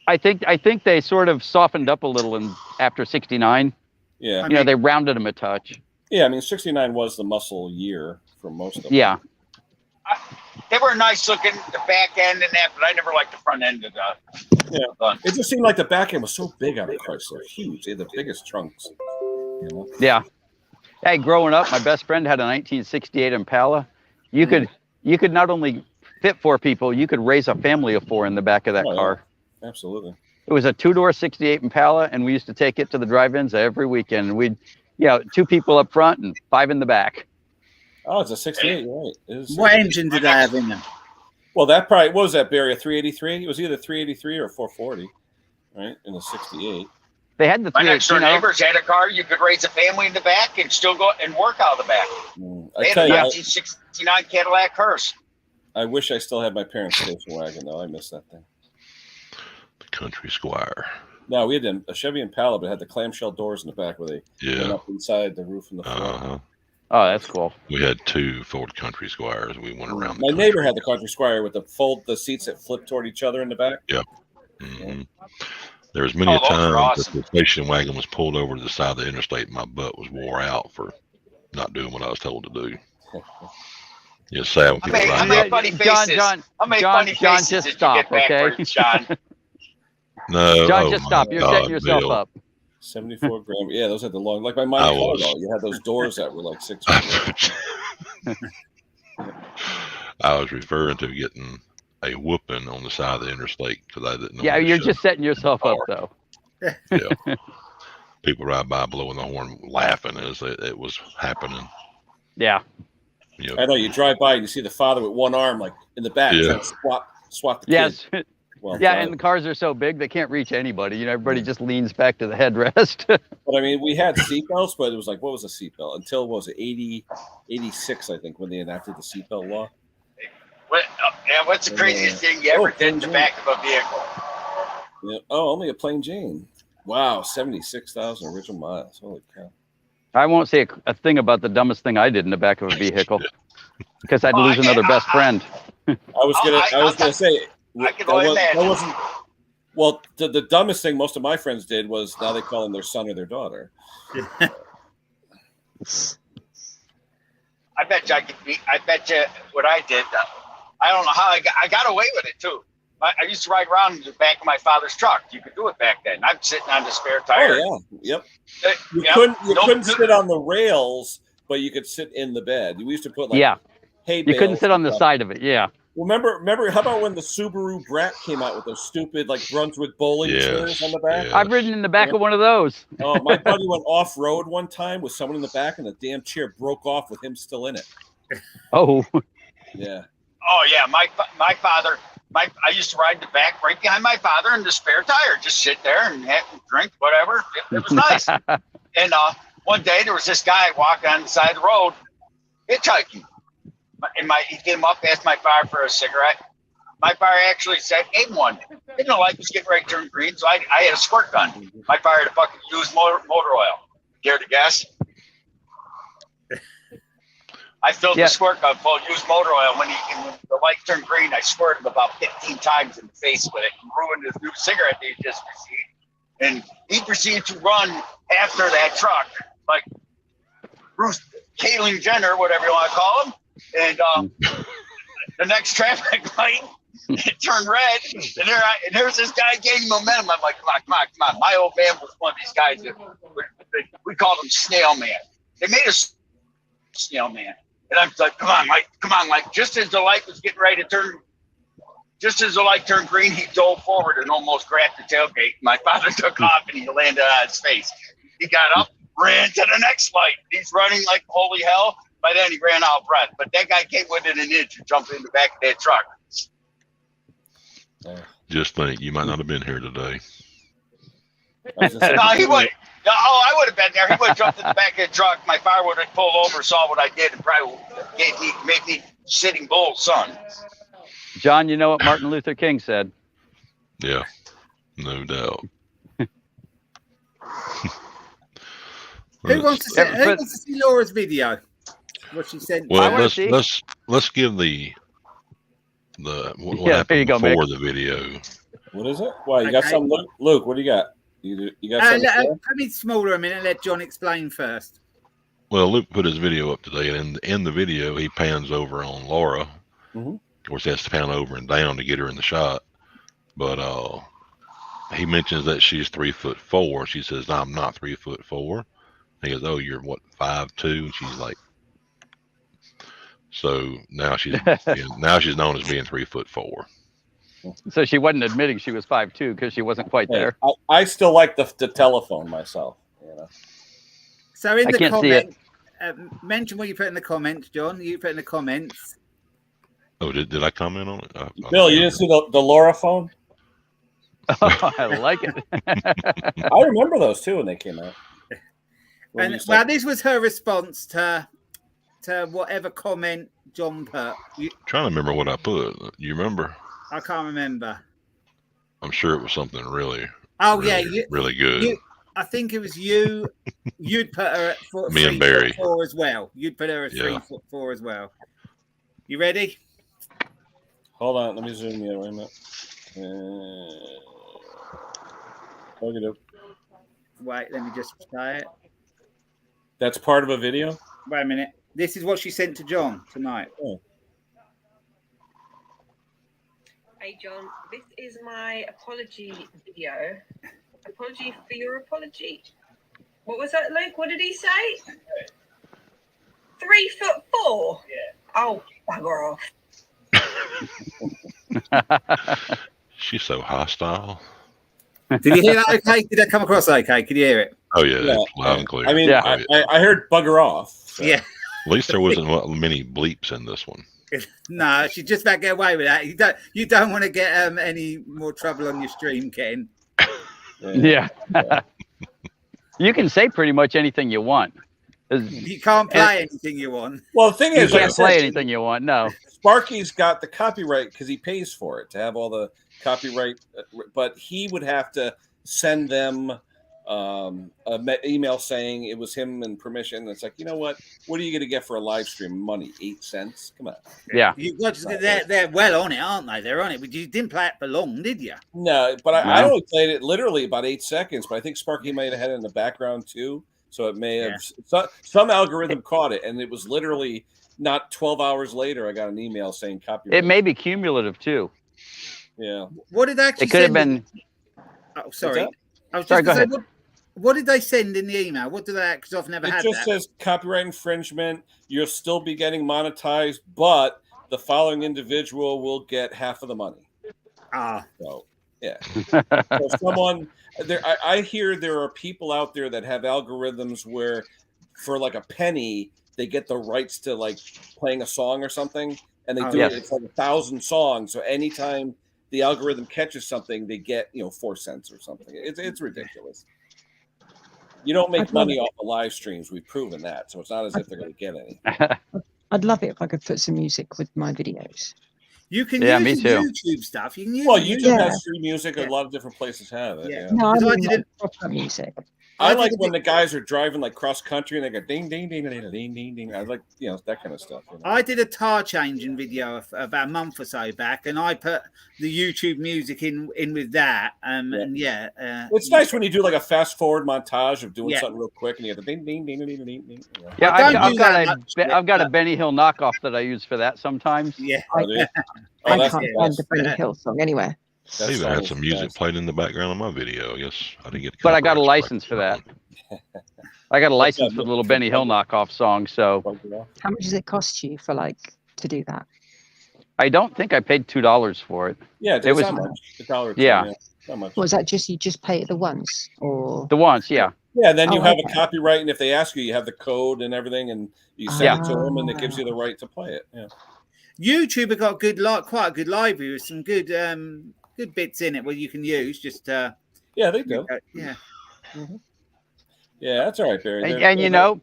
I think they sort of softened up a little after 69. Yeah. You know, they rounded them a touch. Yeah, I mean, 69 was the muscle year for most of them. Yeah. They were nice looking, the back end and that, but I never liked the front end of that. Yeah. It just seemed like the back end was so big on the Chrysler. Huge. They had the biggest trunks. You know? Yeah. Hey, growing up, my best friend had a 1968 Impala. You could not only fit 4 people, you could raise a family of 4 in the back of that car. Yeah. Absolutely. It was a 2-door 68 Impala, and we used to take it to the drive-ins every weekend. We'd, 2 people up front and 5 in the back. Oh, it's a 68, you're right. What engine did they have in them? Well, that probably, what was that, Barry, a 383? It was either 383 or 440, right, in the 68. They had the My next door neighbors had a car. You could raise a family in the back and still go and work out of the back. They had a 1969 Cadillac hearse. I wish I still had my parents' station wagon, though. I miss that thing. The Country Squire. No, we had a Chevy Impala, but it had the clamshell doors in the back where they went up inside the roof and the floor. Oh, that's cool. We had 2 Ford Country Squires. We went around. My neighbor had the Country Squire with the seats that flip toward each other in the back. Yep. Mm-hmm. There was many times that the station wagon was pulled over to the side of the interstate. And my butt was wore out for not doing what I was told to do. It's sad when people I made funny faces. John, just stop, okay? John. No, John, just stop. You're setting yourself up. 74 grand. Yeah, those had the long, like my mine. You had those doors that were like 6 feet. I was referring to getting a whooping on the side of the interstate because I didn't know. Yeah, you're just setting yourself up, though. Yeah. People ride by blowing the horn, laughing as it was happening. Yeah. I know, you drive by and you see the father with one arm, like in the back, trying to swat the kid. Yes. Well, and the cars are so big they can't reach anybody. Everybody just leans back to the headrest. But I mean, we had seatbelts, but it was like, what was a seatbelt? Until what was it, 86, I think, when they enacted the seatbelt law. What's the craziest thing you ever did in the back of a vehicle? Yeah. Oh, only a plain Jane. Wow, 76,000 original miles. Holy cow! I won't say a thing about the dumbest thing I did in the back of a vehicle because I'd lose another best friend. I was gonna say. I can only imagine. Well, the dumbest thing most of my friends did was now they call him their son or their daughter. I bet you what I did. I don't know how I got away with it too. I used to ride around in the back of my father's truck. You could do it back then. I'm sitting on the spare tire. Oh yeah, yep. You couldn't sit on the rails, but you could sit in the bed. We used to put hay you couldn't sit on the side of it. Yeah. Remember? How about when the Subaru Brat came out with those stupid like Brunswick bowling chairs on the back? I've ridden in the back of one of those. Oh, my buddy went off road one time with someone in the back, and the damn chair broke off with him still in it. Oh, yeah. Oh yeah, my father. I used to ride the back right behind my father in the spare tire, just sit there and have a drink, whatever. It was nice. And one day there was this guy walking on the side of the road, hitchhiking. And he came up, asked my father for a cigarette. My father actually said, "Gave him one." Didn't know light was getting ready to turn green, so I had a squirt gun. My father had a fucking used motor oil. Dare to guess? I filled the squirt gun full of used motor oil. When the light turned green, I squirted him about 15 times in the face with it and ruined his new cigarette that he just received. And he proceeded to run after that truck like Bruce Kaling Jenner, whatever you want to call him. And the next traffic light, it turned red, and there's this guy gaining momentum. I'm like, come on. My old man was one of these guys that we called him Snail Man. They made us Snail Man. And I'm like, come on, Mike. Just as the light was getting ready to turn, just as the light turned green, he dove forward and almost grabbed the tailgate. My father took off and he landed on his face. He got up, ran to the next light. He's running like holy hell. By then he ran out of breath. But that guy came within an inch and jumped in the back of that truck. Just think, you might not have been here today. No, he would. No, I would have been there. He would have jumped in the back of the truck. My father would have pulled over, saw what I did, and probably made me Sitting Bull's son. John, you know what Martin Luther King said? Yeah, no doubt. Who wants to see Laura's video? What she said. Well, let's give the what happened before the video. What is it? Why you got some, Luke? What do you got? You got something? Let me smaller a minute. Let John explain first. Well, Luke put his video up today, and in the video he pans over on Laura. Mm-hmm. Of course, he has to pan over and down to get her in the shot. But he mentions that she's 3'4". She says, "No, I'm not 3'4". He goes, "Oh, you're what, 5'2"?" And she's like, so now she's known as being 3'4". So she wasn't admitting she was 5'2" because she wasn't quite there. I still like the telephone myself. You know. So in the comment, mention what you put in the comments, John. You put in the comments. Oh, did I comment on it? Bill, you didn't see the Laura phone? Oh, I like it. I remember those too when they came out. And this was her response to whatever comment John put. Trying to remember what I put. You remember? I can't remember. I'm sure it was something really. Really good. I think it was you. You'd put her at 3'4" as well. You'd put her at 3'4" as well. You ready? Hold on, let me zoom in. Wait a minute. Plug it up. Wait, let me just play it. That's part of a video? Wait a minute. This is what she sent to John tonight. Oh. Hey, John, this is my apology video. Apology for your apology. What was that, Luke? What did he say? 3'4". Yeah. Oh, bugger off. She's so hostile. Did you hear that okay? Did that come across okay? Could you hear it? Oh, yeah. Loud and clear. I mean, I heard bugger off. So. Yeah. At least there wasn't many bleeps in this one. No, she's just about to get away with that. You don't want to get any more trouble on your stream, Ken. Yeah. You can say pretty much anything you want. You can't play anything you want. Well, the thing is, you can't play anything you want. No. Sparky's got the copyright because he pays for it to have all the copyright, but he would have to send them an email saying it was him and permission. It's like, you know what are you going to get for a live stream? Money, 8 cents. Come on. Yeah. They're well on it, aren't they? They're on it. But you didn't play it for long, did you? No, but I only played it literally about 8 seconds. But I think Sparky might have had it in the background too. So it may have some algorithm caught it, and it was literally not 12 hours later. I got an email saying copyright. It may be cumulative too. Yeah. What did actually? It could have been. Oh, sorry. I was just going to say, what did they send in the email? What did they? Because I've never had that. It just says copyright infringement. You'll still be getting monetized, but the following individual will get half of the money. So yeah. So someone there, I hear there are people out there that have algorithms where for like a penny they get the rights to like playing a song or something, and they do it. It's like 1,000 songs. So anytime the algorithm catches something, they get 4 cents or something. It's ridiculous. You don't make money off the live streams. We've proven that. So it's not as if they're going to get any. I'd love it if I could put some music with my videos. You can use YouTube stuff. You can use YouTube has free music. A lot of different places have it. Yeah. No, I mean proper music. I like when the guys are driving like cross country and they go ding ding ding ding ding ding ding. I like that kind of stuff. I did a tire changing video about a month or so back, and I put the YouTube music in with that. It's nice when you do like a fast forward montage of doing something real quick, and you have the ding ding ding ding ding ding. Yeah, I've got a Benny Hill knockoff that I use for that sometimes. Yeah, I can't find the Benny Hill song anywhere. I even had some music played in the background of my video. I guess I didn't get. But I got a license for that. I got a license for the little Benny Hill knockoff song. So, how much does it cost you for to do that? I don't think I paid $2 for it. Yeah, it was $1. Yeah. Not much. Was that just you just pay it the once or the once? Yeah. Yeah. Then you have a copyright, and if they ask you, you have the code and everything, and you send it to them, and it gives you the right to play it. Yeah. YouTube have got quite a good library with some good bits in it where you can use. Just they do. Yeah. Mm-hmm. Yeah, that's all right, Barry. And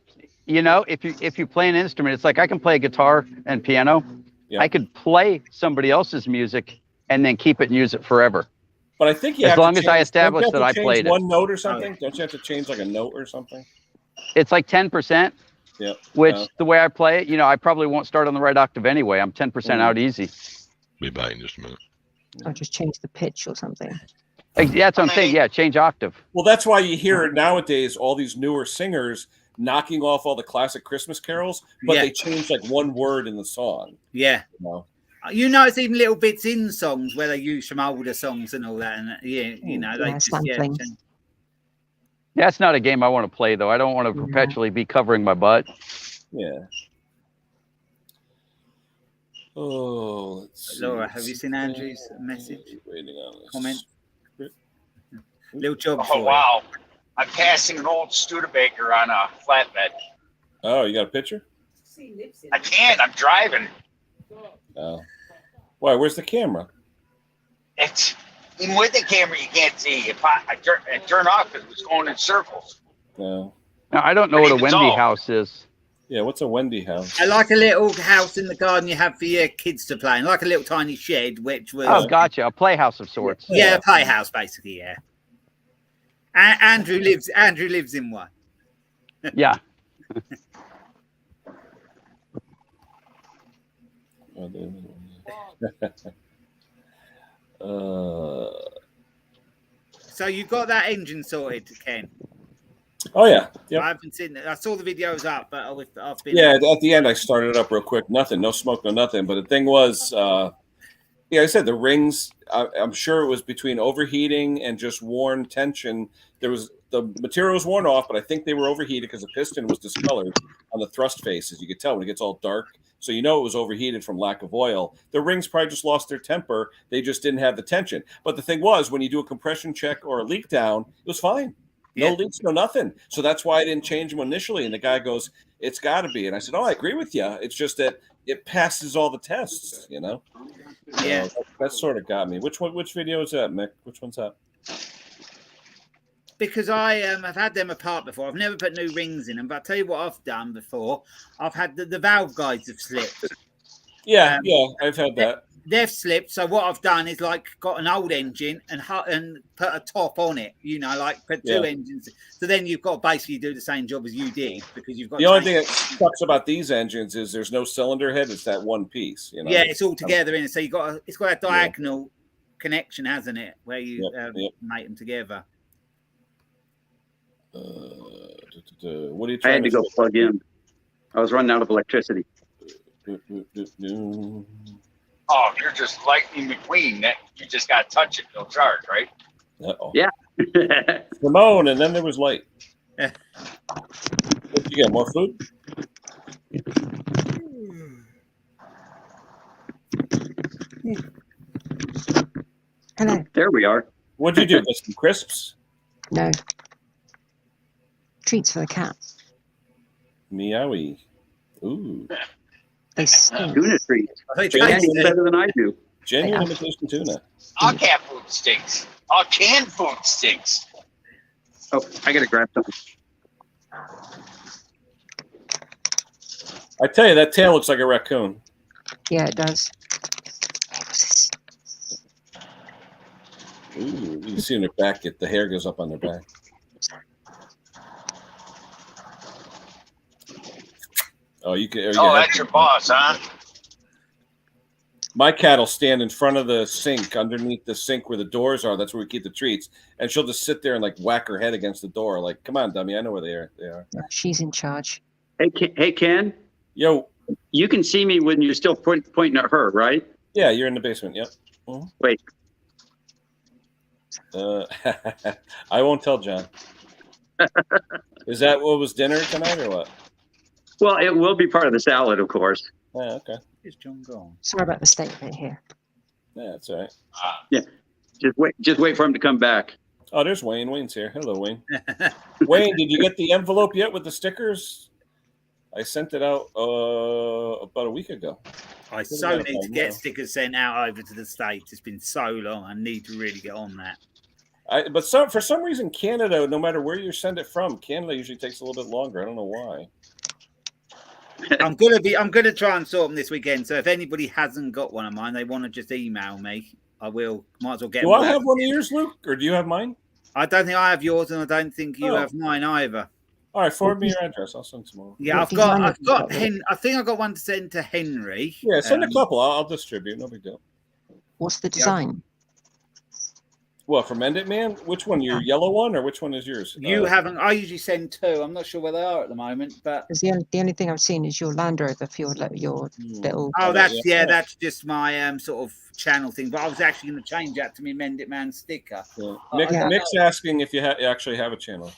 if you play an instrument, it's like I can play guitar and piano. Yeah. I could play somebody else's music and then keep it and use it forever. But I think as long as I establish that I played one note or something. Don't you have to change like a note or something? It's like 10%. Yeah. Which the way I play it, I probably won't start on the right octave anyway. I'm 10% out easy. Be back in just a minute. I'll just change the pitch or something. Yeah, that's what I'm saying. Yeah, change octave. Well, that's why you hear it nowadays, all these newer singers knocking off all the classic Christmas carols, but they change like one word in the song. Yeah. It's even little bits in songs where they use from older songs and all that. And Yeah, it's not a game I want to play, though. I don't want to perpetually be covering my butt. Yeah. Oh, let's see. Laura, have you seen Andrew's message? Waiting on this. Comment. Little job. Oh, wow. I'm passing an old Studebaker on a flatbed. Oh, you got a picture? I can't. I'm driving. Oh. Why? Where's the camera? It's even with the camera, you can't see. If I turn off, it was going in circles. No. Now, I don't know what a Wendy house is. Yeah, what's a Wendy house? I like a little house in the garden you have for your kids to play in, like a little tiny shed, which was. Oh, gotcha. A playhouse of sorts. Yeah, a playhouse, basically. Yeah. Andrew lives in one. Yeah. So you got that engine sorted, Ken? Oh yeah. Yep. I haven't seen it. I saw the videos up, but I've been. Yeah, at the end I started it up real quick. Nothing, no smoke, no nothing. But the thing was, I said the rings. I'm sure it was between overheating and just worn tension. The material was worn off, but I think they were overheated because the piston was discolored on the thrust faces. You could tell when it gets all dark. So it was overheated from lack of oil. The rings probably just lost their temper. They just didn't have the tension. But the thing was, when you do a compression check or a leak down, it was fine. No leaks, no nothing. So that's why I didn't change them initially. And the guy goes, "It's got to be." And I said, "Oh, I agree with you. It's just that it passes all the tests, Yeah, that sort of got me. Which video is that, Mick? Which one's that? Because I've had them apart before. I've never put new rings in them, but I'll tell you what I've done before. I've had the valve guides have slipped. Yeah, I've had that. They've slipped. So what I've done is got an old engine and put a top on it. Put two engines. So then you've got to basically do the same job as you did because you've got. The only thing that sucks about these engines is there's no cylinder head. It's that one piece. Yeah, it's all together in it. So it's got a diagonal connection, hasn't it, where you mate them together. What are you trying I had to go plug in. I was running out of electricity. Oh, you're just Lightning McQueen. That you just got to touch it, no charge, right? Uh-oh. Yeah. Ramon, and then there was light. What you get? More food? Hello. There we are. What'd you do? Get some crisps? No. Treats for the cat. Meowie. Ooh. They stink. Tuna treats. I They think taste better than I do. Genuine They are. imitation tuna. All cat food stinks. All canned food stinks. Oh, I gotta grab something. I tell you, that tail looks like a raccoon. Yeah, it does. Ooh, you can see on their back, the hair goes up on their back. Oh, you can. Oh, that's your boss, huh? My cat will stand in front of the sink, underneath the sink where the doors are. That's where we keep the treats, and she'll just sit there and like whack her head against the door. Like, come on, dummy, I know where they are. They are. She's in charge. Hey, Ken. Yo. You can see me when you're still pointing at her, right? Yeah, you're in the basement. Yep. Mm-hmm. Wait. I won't tell John. Is that what was dinner tonight or what? Well, it will be part of the salad, of course. Yeah, okay. Is John gone? Sorry about the state of it here. Yeah, that's all right. Yeah. Just wait for him to come back. Oh, there's Wayne. Wayne's here. Hello, Wayne. Wayne, did you get the envelope yet with the stickers? I sent it out about a week ago. I so need to get stickers sent out over to the States. It's been so long. I need to really get on that. But for some reason, Canada, no matter where you send it from, Canada usually takes a little bit longer. I don't know why. I'm gonna try and sort them this weekend. So if anybody hasn't got one of mine, they want to just email me. I will. Might as well get. Do I have one of yours, Luke, or do you have mine? I don't think I have yours, and I don't think you have mine either. All right, forward me your address. I'll send some more. Yeah, I've got. I think I got one to send to Henry. Yeah, send a couple. I'll distribute. No big deal. What's the design? Well, for Mend It Man, which one? Your yellow one, or which one is yours? You haven't. I usually send two. I'm not sure where they are at the moment, but the only thing I've seen is your Land Rover for your little. Oh, that's just my sort of channel thing. But I was actually going to change that to me Mend It Man sticker. Yeah. Mick's asking if you actually have a channel.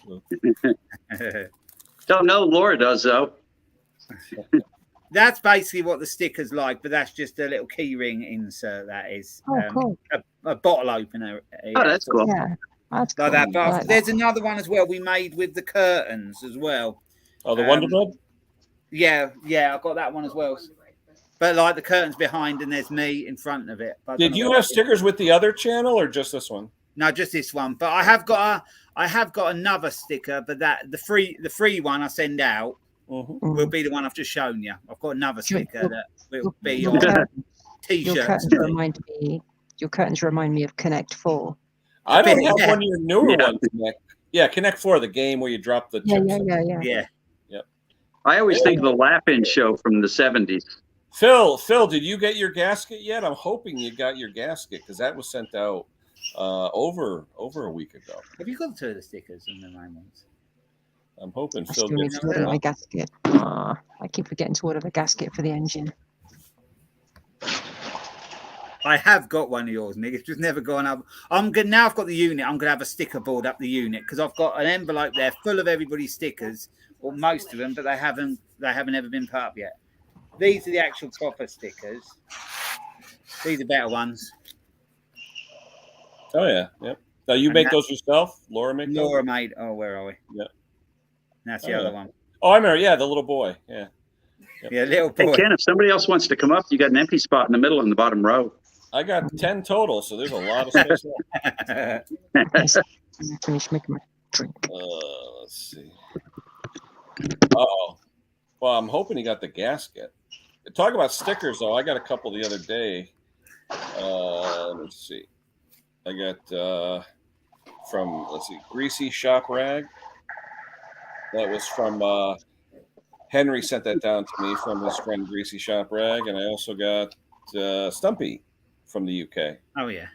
Don't know. Laura does though. That's basically what the sticker's like, but that's just a little key ring insert. That is cool. a bottle opener. Oh, that's cool. Yeah, that's like cool. that. But like there's that. another one as well we made with the curtains as well. Oh, the Wonder Bread? Yeah, I've got that one as well. But like the curtains behind and there's me in front of it. Did you have stickers with the other channel or just this one? No, just this one. But I have got another sticker, but the free one I send out will be the one I've just shown you. I've got another sticker that will be on t-shirts. Your curtains remind me of Connect 4. I don't have one of your newer ones, Nick. Yeah, Connect 4, the game where you drop the chips. Yeah. Yep. I always think of the Laugh-In show from the 70s. Phil, did you get your gasket yet? I'm hoping you got your gasket because that was sent out over a week ago. Have you got two of the stickers and the main ones? I'm hoping I Phil still need gets to order my gasket. I keep forgetting to order the gasket for the engine. I have got one of yours, Nick. It's just never gone up. Now I've got the unit. I'm gonna have a sticker board up the unit because I've got an envelope there full of everybody's stickers, or most of them, but they haven't ever been put up yet. These are the actual proper stickers. These are better ones. Oh yeah, yep. Now you make those yourself? Laura made those? Laura made. Oh, where are we? Yeah. That's the other one. Oh, I remember. Yeah, the little boy. Yeah. Yep. Yeah, little boy. Hey, Ken, if somebody else wants to come up, you got an empty spot in the middle in the bottom row. I got 10 total, so there's a lot of space left. I finished making my drink. Let's see. Uh-oh. Well, I'm hoping he got the gasket. Talk about stickers, though. I got a couple the other day. Let's see. I got from, Greasy Shop Rag. That was from Henry sent that down to me from his friend Greasy Shop Rag. And I also got Stumpy from the UK. Oh, yeah.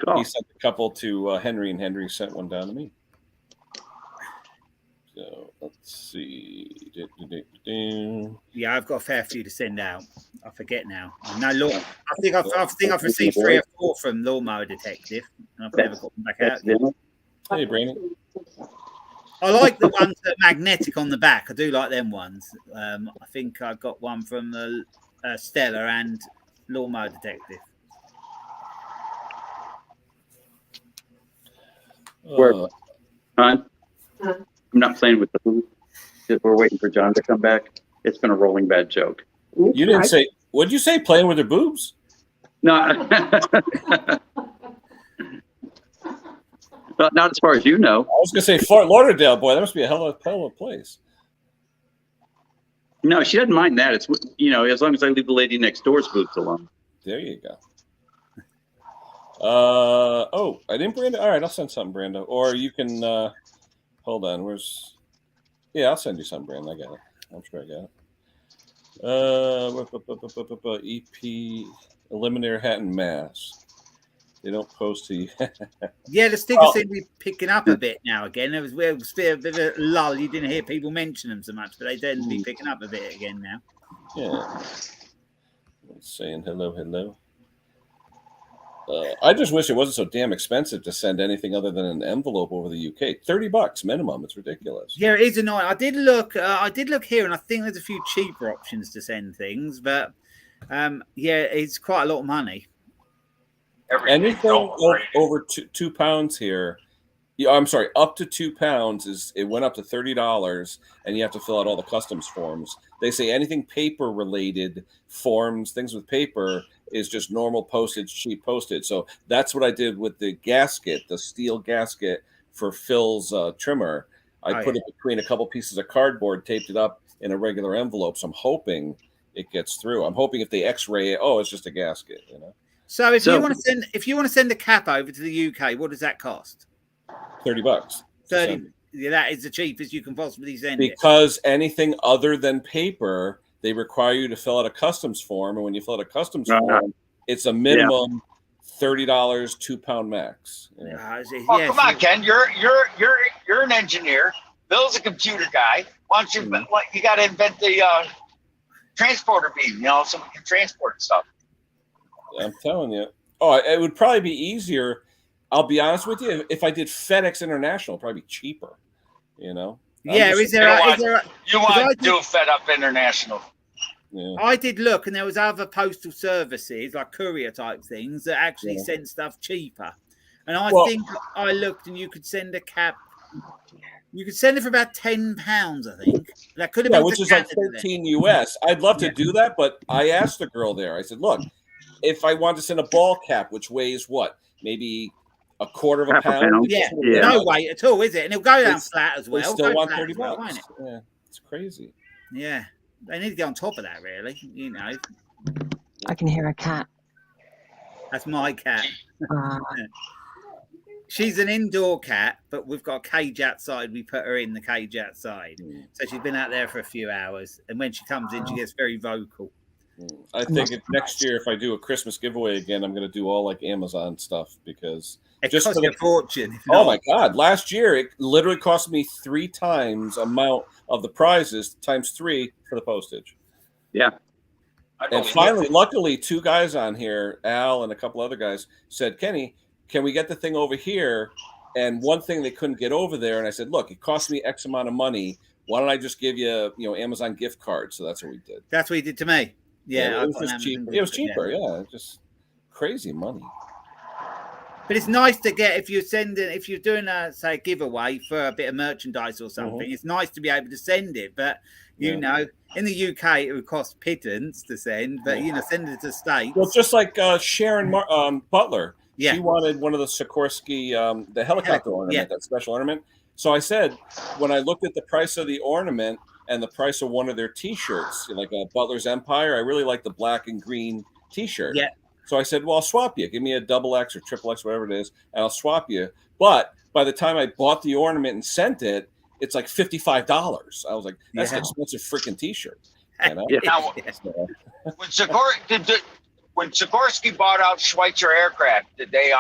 Cool. He sent a couple to Henry, and Henry sent one down to me. So let's see. Yeah, I've got a fair few to send out. I forget now. No, Law. I think I've received 3 or 4 from Lawnmower Detective, and I've never got them back out yet. Hey, Brandon. I like the ones that are magnetic on the back. I do like them ones. I think I got one from Stella and Lawnmower Detective. Huh? I'm not playing with the food. We're waiting for John to come back. It's been a rolling bad joke. You didn't say. What did you say? Playing with her boobs? No, not as far as you know. I was gonna say Fort Lauderdale, boy. That must be a hell of a place. No, she doesn't mind that. It's as long as I leave the lady next door's boobs alone. There you go. Oh, I didn't, Brando. All right, I'll send something, Brando. Or you can hold on. Yeah, I'll send you something, Brando. I got it. I'm sure I got it. EP Eliminator hat and mask. They don't post to you. Yeah, the stickers seem to be picking up a bit now again. It was a bit of a lull. You didn't hear people mention them so much, but they tend to be picking up a bit again now. Yeah. Saying hello. I just wish it wasn't so damn expensive to send anything other than an envelope over the UK. $30 minimum. It's ridiculous. Yeah, it is annoying. I did look here, and I think there's a few cheaper options to send things, but yeah, it's quite a lot of money. Anything over £2 here. Yeah, I'm sorry, up to £2 it went up to $30, and you have to fill out all the customs forms. They say anything paper related forms, things with paper, is just normal postage, cheap postage. So that's what I did with the gasket, the steel gasket for Phil's trimmer. I put it between a couple pieces of cardboard, taped it up in a regular envelope. So I'm hoping it gets through. I'm hoping if they X-ray it, it's just a gasket, So if you want to send a cap over to the UK, what does that cost? $30. 30. Yeah, that is the cheapest you can possibly send. Because anything other than paper, they require you to fill out a customs form, and when you fill out a customs form, it's a minimum $30, £2 max. Come on, Ken. You're an engineer. Bill's a computer guy. Why don't you? You got to invent the transporter beam, so we can transport stuff. I'm telling you. It would probably be easier. I'll be honest with you. If I did FedEx International, it'd probably be cheaper. Yeah, you want to do FedEx International? Yeah. I did look, and there was other postal services like courier type things that actually sent stuff cheaper. And I think I looked, and you could send a cap. You could send it for about £10. I think that could have been, which is like $13 US. I'd love to do that, but I asked the girl there. I said, "Look, if I want to send a ball cap, which weighs what, maybe a quarter of a pound? No weight at all, is it? And it'll go down flat as well. They still want $30. Yeah, it's crazy. Yeah, they need to get on top of that, really. I can hear a cat. That's my cat. She's an indoor cat, but we've got a cage outside. We put her in the cage outside. So she's been out there for a few hours. And when she comes in, she gets very vocal. I think next year, if I do a Christmas giveaway again, I'm going to do all like Amazon stuff because it just costs a fortune. Oh my God. Last year, it literally cost me 3 times amount of the prizes times 3 for the postage. Yeah. And finally, luckily, 2 guys on here, Al and a couple other guys, said, "Kenny, can we get the thing over here?" And one thing they couldn't get over there. And I said, "Look, it cost me X amount of money. Why don't I just give you, Amazon gift card?" So that's what we did. That's what he did to me. Yeah, it was just cheaper. It was cheaper. Yeah, just crazy money. But it's nice to get if you're doing a giveaway for a bit of merchandise or something. It's nice to be able to send it. But in the UK, it would cost pittance to send. But send it to the States. Well, just like Sharon Butler. Yeah. She wanted one of the Sikorsky, the helicopter ornament, that special ornament. So I said, when I looked at the price of the ornament and the price of one of their T-shirts, like a Butler's Empire, I really like the black and green T-shirt. Yeah. So I said, well, I'll swap you. Give me a XX or XXX, whatever it is, and I'll swap you. But by the time I bought the ornament and sent it, it's like $55. I was like, that's an expensive freaking T-shirt. Now, when Sikorsky bought out Schweitzer Aircraft, did they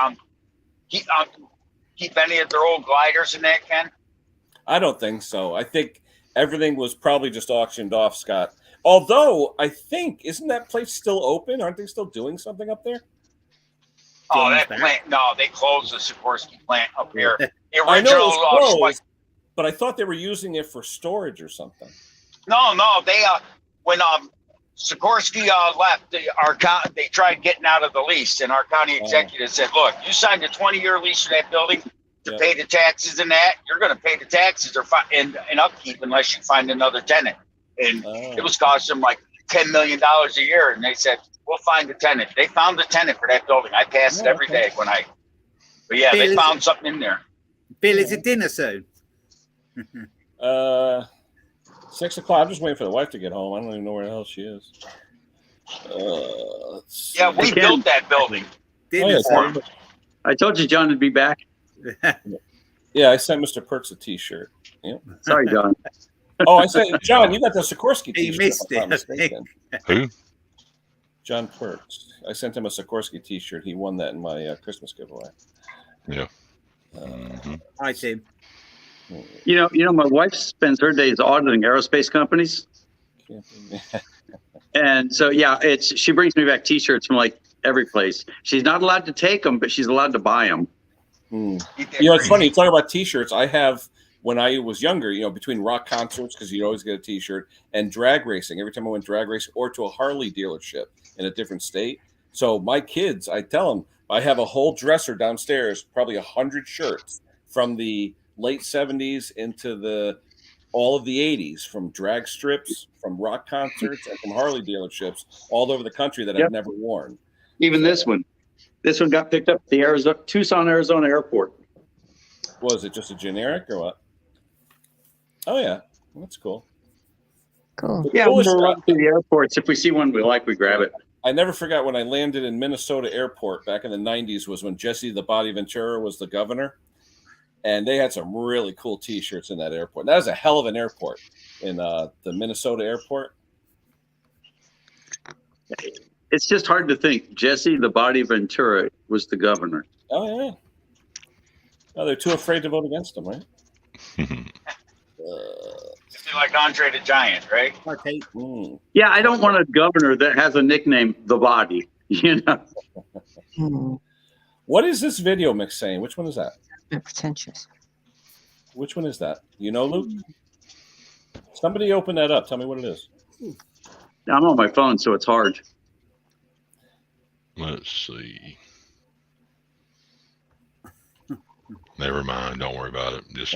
keep any of their old gliders in that, Ken? I don't think so. I think everything was probably just auctioned off, Scott. Although I think, isn't that place still open? Aren't they still doing something up there? Oh, that plant! No, they closed the Sikorsky plant up here. I know it was closed, but I thought they were using it for storage or something. No, they when Sikorsky left, they tried getting out of the lease, and our county executive said, "Look, you signed a 20-year lease for that building. to pay the taxes and that. You're going to pay the taxes and upkeep unless you find another tenant. And it was costing them like $10 million a year. And they said, we'll find a tenant. They found a tenent for that building. I pass it every day but yeah, Bill, they found something in there. Bill, is it dinner soon? 6 o'clock. I'm just waiting for the wife to get home. I don't even know where the hell she is. Yeah, we built that building. I told you John would be back. Yeah, I sent Mr. Perks a T-shirt. Yep. Sorry, John. Oh, I said, John, you got the Sikorsky T-shirt. He missed it. Who? John Perks. I sent him a Sikorsky T-shirt. He won that in my Christmas giveaway. Yeah. Hi, Tim. You know, my wife spends her days auditing aerospace companies. And so, yeah, she brings me back T-shirts from like every place. She's not allowed to take them, but she's allowed to buy them. You know, it's funny. You talk about T-shirts. I have, when I was younger, you know, between rock concerts, because you'd always get a T-shirt, and drag racing. Every time I went drag racing or to a Harley dealership in a different state. So my kids, I tell them, I have a whole dresser downstairs, probably 100 shirts from the late 70s into all of the 80s, from drag strips, from rock concerts, and from Harley dealerships all over the country that I've never worn. Even this one got picked up at the Tucson, Arizona airport. Was it just a generic or what? Oh yeah, that's cool. Cool. Yeah, we'll run through the airports. If we see one we like, we grab it. I never forgot when I landed in Minnesota airport back in the 90s was when Jesse the Body Ventura was the governor. And they had some really cool T-shirts in that airport. That was a hell of an airport in the Minnesota airport. It's just hard to think. Jesse the Body Ventura was the governor. Oh, yeah. Oh, they're too afraid to vote against him, right? Like Andre the Giant, right? Okay. Yeah, I don't want a governor that has a nickname, The Body. You know. What is this video mix saying? Which one is that? Pretentious. Which one is that? You know, Luke? Somebody open that up. Tell me what it is. I'm on my phone, so it's hard. Let's see. Never mind. Don't worry about it. Just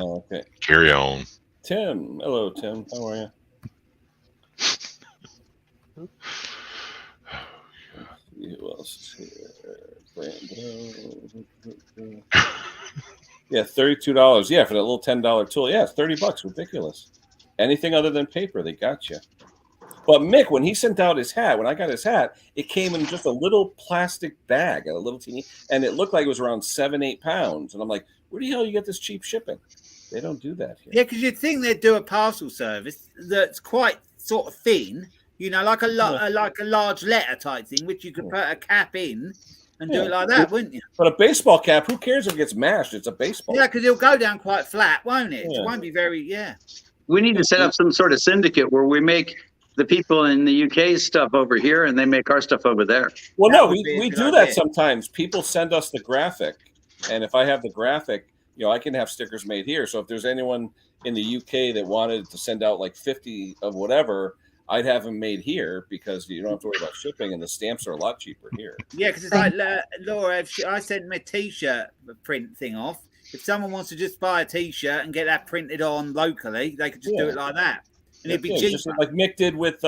carry on. Tim. Hello, Tim. How are you? Who else is here? Brando. Yeah, $32. Yeah, for that little $10 tool. Yeah, it's $30. Ridiculous. Anything other than paper, they got you. But Mick, when he sent out his hat, when I got his hat, it came in just a little plastic bag, a little teeny, and it looked like it was around 7-8 pounds. And I'm like, where the hell you get this cheap shipping? They don't do that here. Yeah, because you'd think they'd do a parcel service that's quite sort of thin, you know, like a large letter type thing, which you could put a cap in and do it like that, wouldn't you? But a baseball cap, who cares if it gets mashed? It's a baseball. Yeah, because it'll go down quite flat, won't it? It won't be very, We need to set up some sort of syndicate where we make the people in the UK stuff over here and they make our stuff over there. Well, no, we do that sometimes. People send us the graphic, and if I have the graphic, you know, I can have stickers made here. So if there's anyone in the UK that wanted to send out like 50 of whatever, I'd have them made here because you don't have to worry about shipping, and the stamps are a lot cheaper here. Yeah, because it's like, Laura, if I send my T-shirt print thing off, if someone wants to just buy a T-shirt and get that printed on locally, they could just do it like that. And it'd be cheaper. Just like Mick did with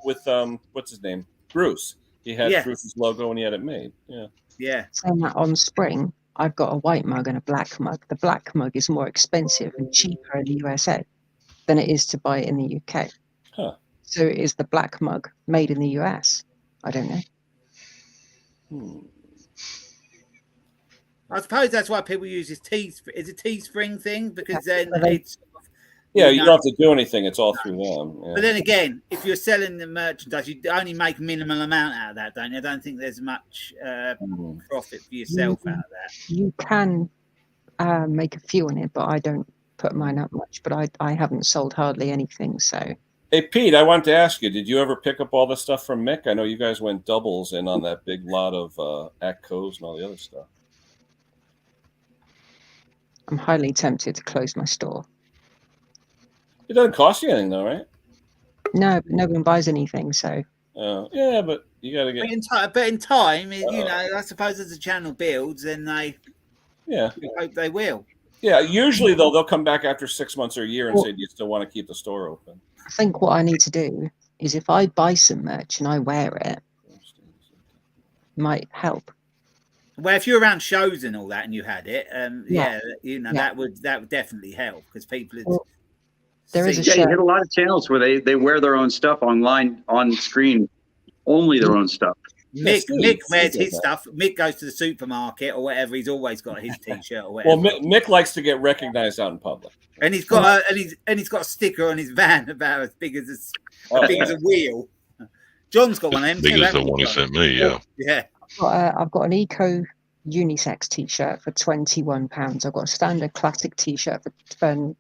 what's his name? Bruce. He had Bruce's logo and he had it made. Yeah. Yeah. Saying that on Spring, I've got a white mug and a black mug. The black mug is more expensive and cheaper in the USA than it is to buy it in the UK. Huh. So is the black mug made in the US? I don't know. I suppose that's why people use this Teespring thing, because then it's you don't have to do anything. It's all through them. Yeah. But then again, if you're selling the merchandise, you only make a minimal amount out of that, don't you? I don't think there's much profit for yourself out of that. You can make a few on it, but I don't put mine up much. But I haven't sold hardly anything, so. Hey, Pete, I wanted to ask you, did you ever pick up all the stuff from Mick? I know you guys went doubles in on that big lot of Atcos and all the other stuff. I'm highly tempted to close my store. It doesn't cost you anything, though, right? No, but no one buys anything, so. Yeah, but you got to get. But in time, you know, I suppose as the channel builds, then they. Yeah. I hope they will. Yeah, usually though they'll come back after 6 months or a year and say, "Do you still want to keep the store open?" I think what I need to do is if I buy some merch and I wear it, might help. Well, if you're around shows and all that, and you had it, that would definitely help because people. There is a you hit a lot of channels where they wear their own stuff online on screen, only their own stuff. Mick wears his stuff. Mick goes to the supermarket or whatever. He's always got his T-shirt or whatever. Well, Mick likes to get recognized out in public, and he's got he's got a sticker on his van about as big as a wheel. John's got one of them. Big as the one he sent me. Yeah. I've got an eco unisex T-shirt for £21. I've got a standard classic T-shirt for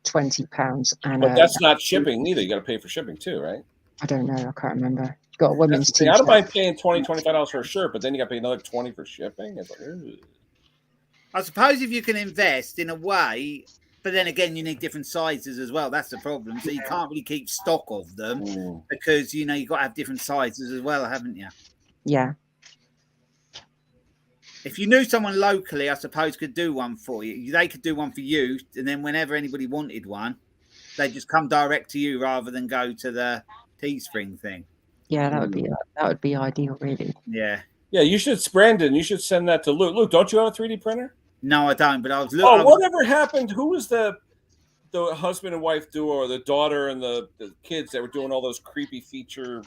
£20, and but that's not shipping either. You got to pay for shipping too, right? I don't know. I can't remember. Got a women's T-shirt. I don't mind paying $25 for a shirt, but then you got to pay another $20 for shipping. It's like, ugh. I suppose if you can invest in a way, but then again, you need different sizes as well. That's the problem. So you can't really keep stock of them because you got to have different sizes as well, haven't you? Yeah. If you knew someone locally, I suppose could do one for you. They could do one for you, and then whenever anybody wanted one, they'd just come direct to you rather than go to the Teespring thing. Yeah, that would be ideal, really. Yeah. Yeah, you should, Brandon. You should send that to Luke. Luke, don't you have a 3D printer? No, I don't. But I was looking. Oh, whatever happened? Who was the husband and wife duo, or the daughter and the kids that were doing all those creepy feature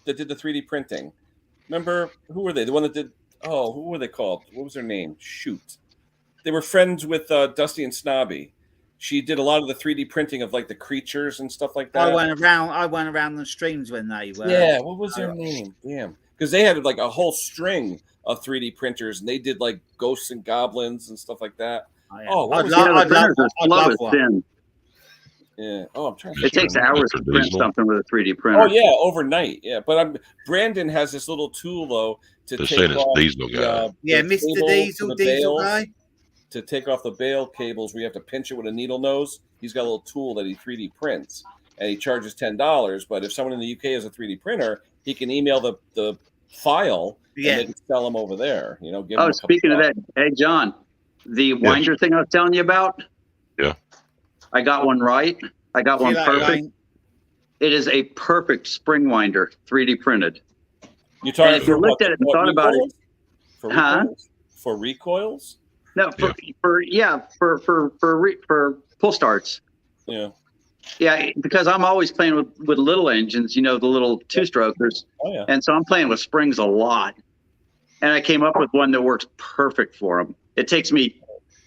that did the 3D printing? Remember, who were they? The one that did. Oh, who were they called? What was their name? Shoot, they were friends with Dusty and Snobby. She did a lot of the 3D printing of like the creatures and stuff like that. I went around the streams when they were. Yeah, what was their name? Damn, because they had like a whole string of 3D printers, and they did like ghosts and goblins and stuff like that. I'd love one. Yeah. Oh, I'm trying. It takes hours to print something with a 3D printer. Oh yeah, overnight. Yeah, but Brandon has this little tool though to take off Diesel guy. Mr. Diesel guy. To take off the bail cables, we have to pinch it with a needle nose. He's got a little tool that he 3D prints, and he charges $10. But if someone in the UK has a 3D printer, he can email the file, and they can sell them over there. Give speaking of that, hey John, the winder thing I was telling you about. Yeah, I got one right. I got one perfect. It is a perfect spring winder, 3D printed. You talking? If you looked at it and thought about it, for recoils? No, for pull starts. Yeah. Yeah, because I'm always playing with little engines, the little two-strokers. Oh, yeah. And so I'm playing with springs a lot. And I came up with one that works perfect for them. It takes me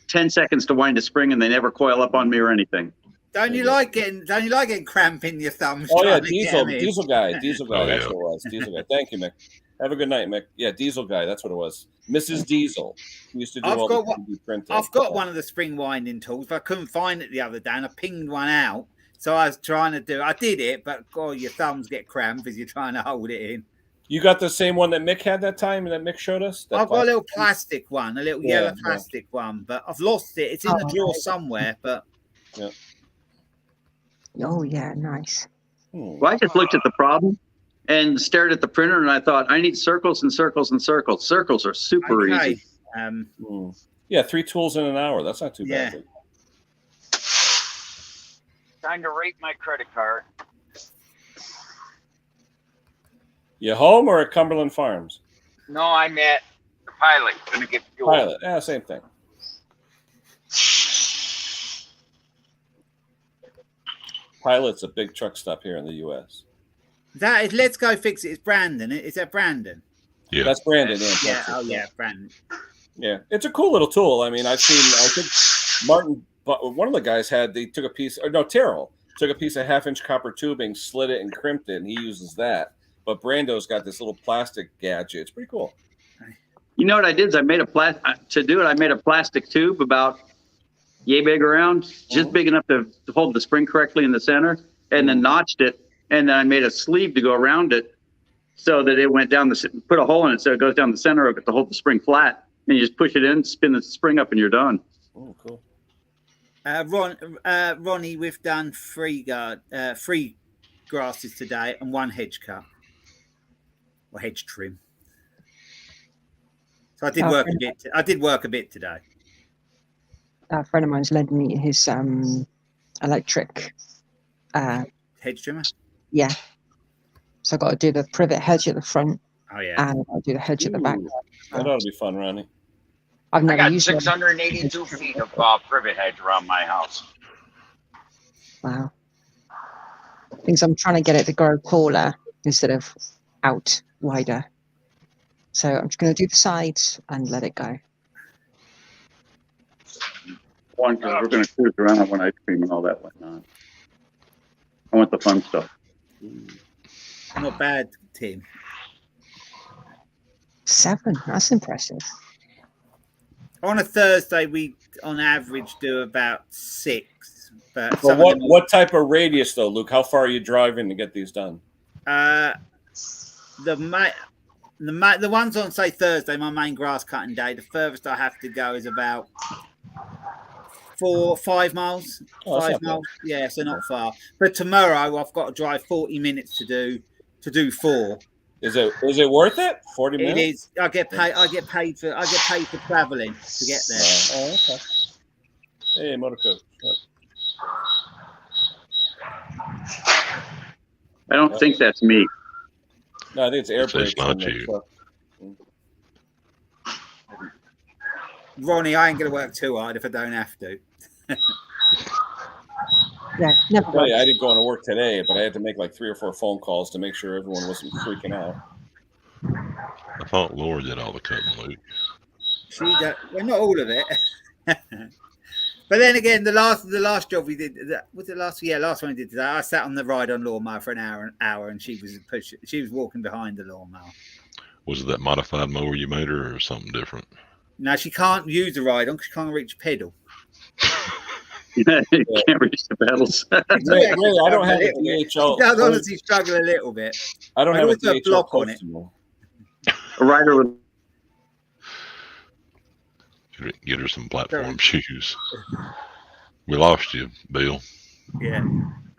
10 seconds to wind a spring, and they never coil up on me or anything. Don't you like getting cramp in your thumbs? Oh yeah, diesel guy. That's what it was. Diesel guy. Thank you, Mick. Have a good night, Mick. Yeah, Diesel guy. That's what it was. Mrs. Diesel. Who used to do all the 3D printing. I've got one of the spring winding tools, but I couldn't find it the other day, and I pinged one out. So I was trying to do. I did it, but your thumbs get cramped as you're trying to hold it in. You got the same one that Mick had that time, and that Mick showed us. I've got a little plastic one, a little yellow plastic one, but I've lost it. It's in the drawer somewhere, but. Yeah. Oh yeah, nice. Well, I just looked at the problem and stared at the printer, and I thought, I need circles and circles and circles. Circles are super easy. Yeah, 3 tools in an hour. That's not too bad. Time to rate my credit card. You home or at Cumberland Farms? No, I'm at the Pilot. Gonna get fuel. Pilot. Yeah, same thing. Pilot's a big truck stop here in the U.S. That is, Let's Go Fix It. It's Brandon. Is that Brandon? Yeah, that's Brandon. Yeah. Oh yeah, Brandon. Yeah, it's a cool little tool. I mean, I think Martin, one of the guys took a piece, or no, Terrell took a piece of 1/2-inch copper tubing, slid it, and crimped it, and he uses that. But Brando's got this little plastic gadget. It's pretty cool. You know what I did is I made a plastic tube about yay big around, just big enough to hold the spring correctly in the center, and then notched it, and then I made a sleeve to go around it so that it went down put a hole in it so it goes down the center of it to hold the spring flat, and you just push it in, spin the spring up, and you're done. Oh, cool. Ronnie, we've done 3 grasses today and 1 hedge cut or hedge trim. So I did work a bit. I did work a bit today. a friend of mine's lent me his electric hedge trimmer. Yeah. So I got to do the privet hedge at the front. Oh yeah. And I'll do the hedge at the back. That ought to be fun, Ronnie. I've never I got used 682 feet of privet hedge around my house. Wow. Things I'm trying to get it to grow taller instead of out wider. So I'm just going to do the sides and let it go. One, because we're going to cruise around when ice cream and all that whatnot. I want the fun stuff. Not bad, Tim. 7. That's impressive. On a Thursday, we on average do about 6. But what type of radius though, Luke? How far are you driving to get these done? The ones on say Thursday, my main grass cutting day, the furthest I have to go is about 5 miles. 5 miles. Yeah, so not far. But tomorrow I've got to drive 40 minutes to do 4. Is it worth it? 40 minutes? It is. I get paid for traveling to get there. Oh, okay. Hey, motor coach. I don't think that's me. No, I think it's air brakes. It's not you. Ronnie, I ain't gonna work too hard if I don't have to. Yeah, never. I didn't go into work today, but I had to make like 3 or 4 phone calls to make sure everyone wasn't freaking out. I thought Laura did all the cutting, Luke. She does. Well, not all of it. But then again, the last job we did was the last one we did today. I sat on the ride-on lawnmower for an hour, and she was walking behind the lawnmower. Was it that modified mower you made her, or something different? No, she can't use the ride-on because she can't reach pedal. You can't reach the pedals. Really, I don't have a DHL. She does honestly struggle a little bit. I don't have a DHL block on it. A rider with. Get her some platform shoes. We lost you, Bill. Yeah.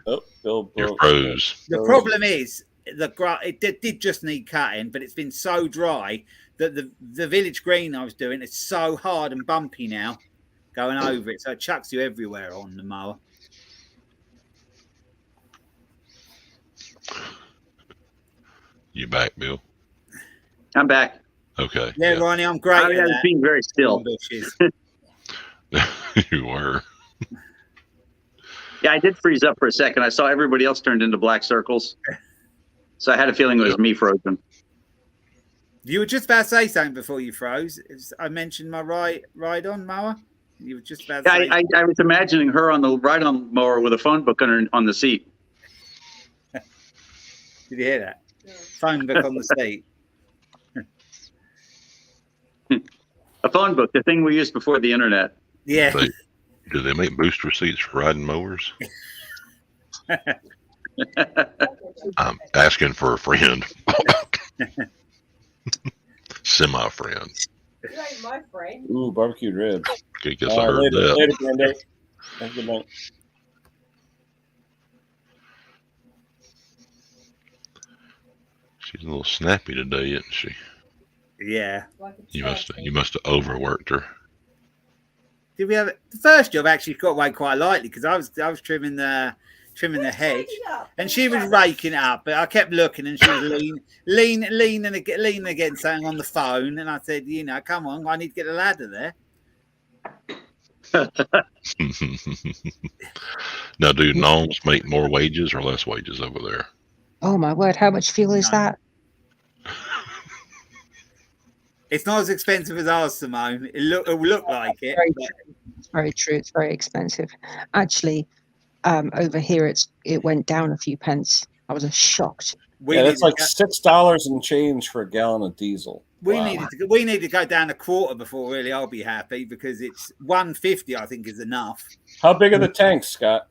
Oh, Bill. You're froze. The problem is it did just need cutting, but it's been so dry that the village green I was doing is so hard and bumpy now, going over it, so it chucks you everywhere on the mower. You back, Bill? I'm back. Okay. Yeah, Ronnie, I'm great. I was being very still. You were. Yeah, I did freeze up for a second. I saw everybody else turned into black circles. So I had a feeling it was me frozen. You were just about to say something before you froze. I mentioned my ride-on mower. You were just about to say... I was imagining her on the ride-on mower with a phone book on the seat. Did you hear that? Yeah. Phone book on the seat. A phone book, the thing we used before the internet. Yeah. Do they make booster seats for riding mowers? I'm asking for a friend. Semi-friend. You ain't my friend. Ooh, barbecued ribs. Okay, guess I heard that. Later, Brando. Have a good night. She's a little snappy today, isn't she? Yeah. You must have overworked her. Did we have the first job? Actually, got away quite lightly because I was trimming the hedge, and she was raking it up. But I kept looking, and she was leaning against something on the phone, and I said, come on, I need to get a ladder there. Now, do gnomes make more wages or less wages over there? Oh my word! How much fuel is that? It's not as expensive as ours, Simone. It will look like it. It's very true. It's very expensive. Actually, over here it went down a few pence. I was shocked. That's like $6 and change for a gallon of diesel. We need to go down a quarter before really I'll be happy because it's $1.50 I think is enough. How big are the tanks, Scott?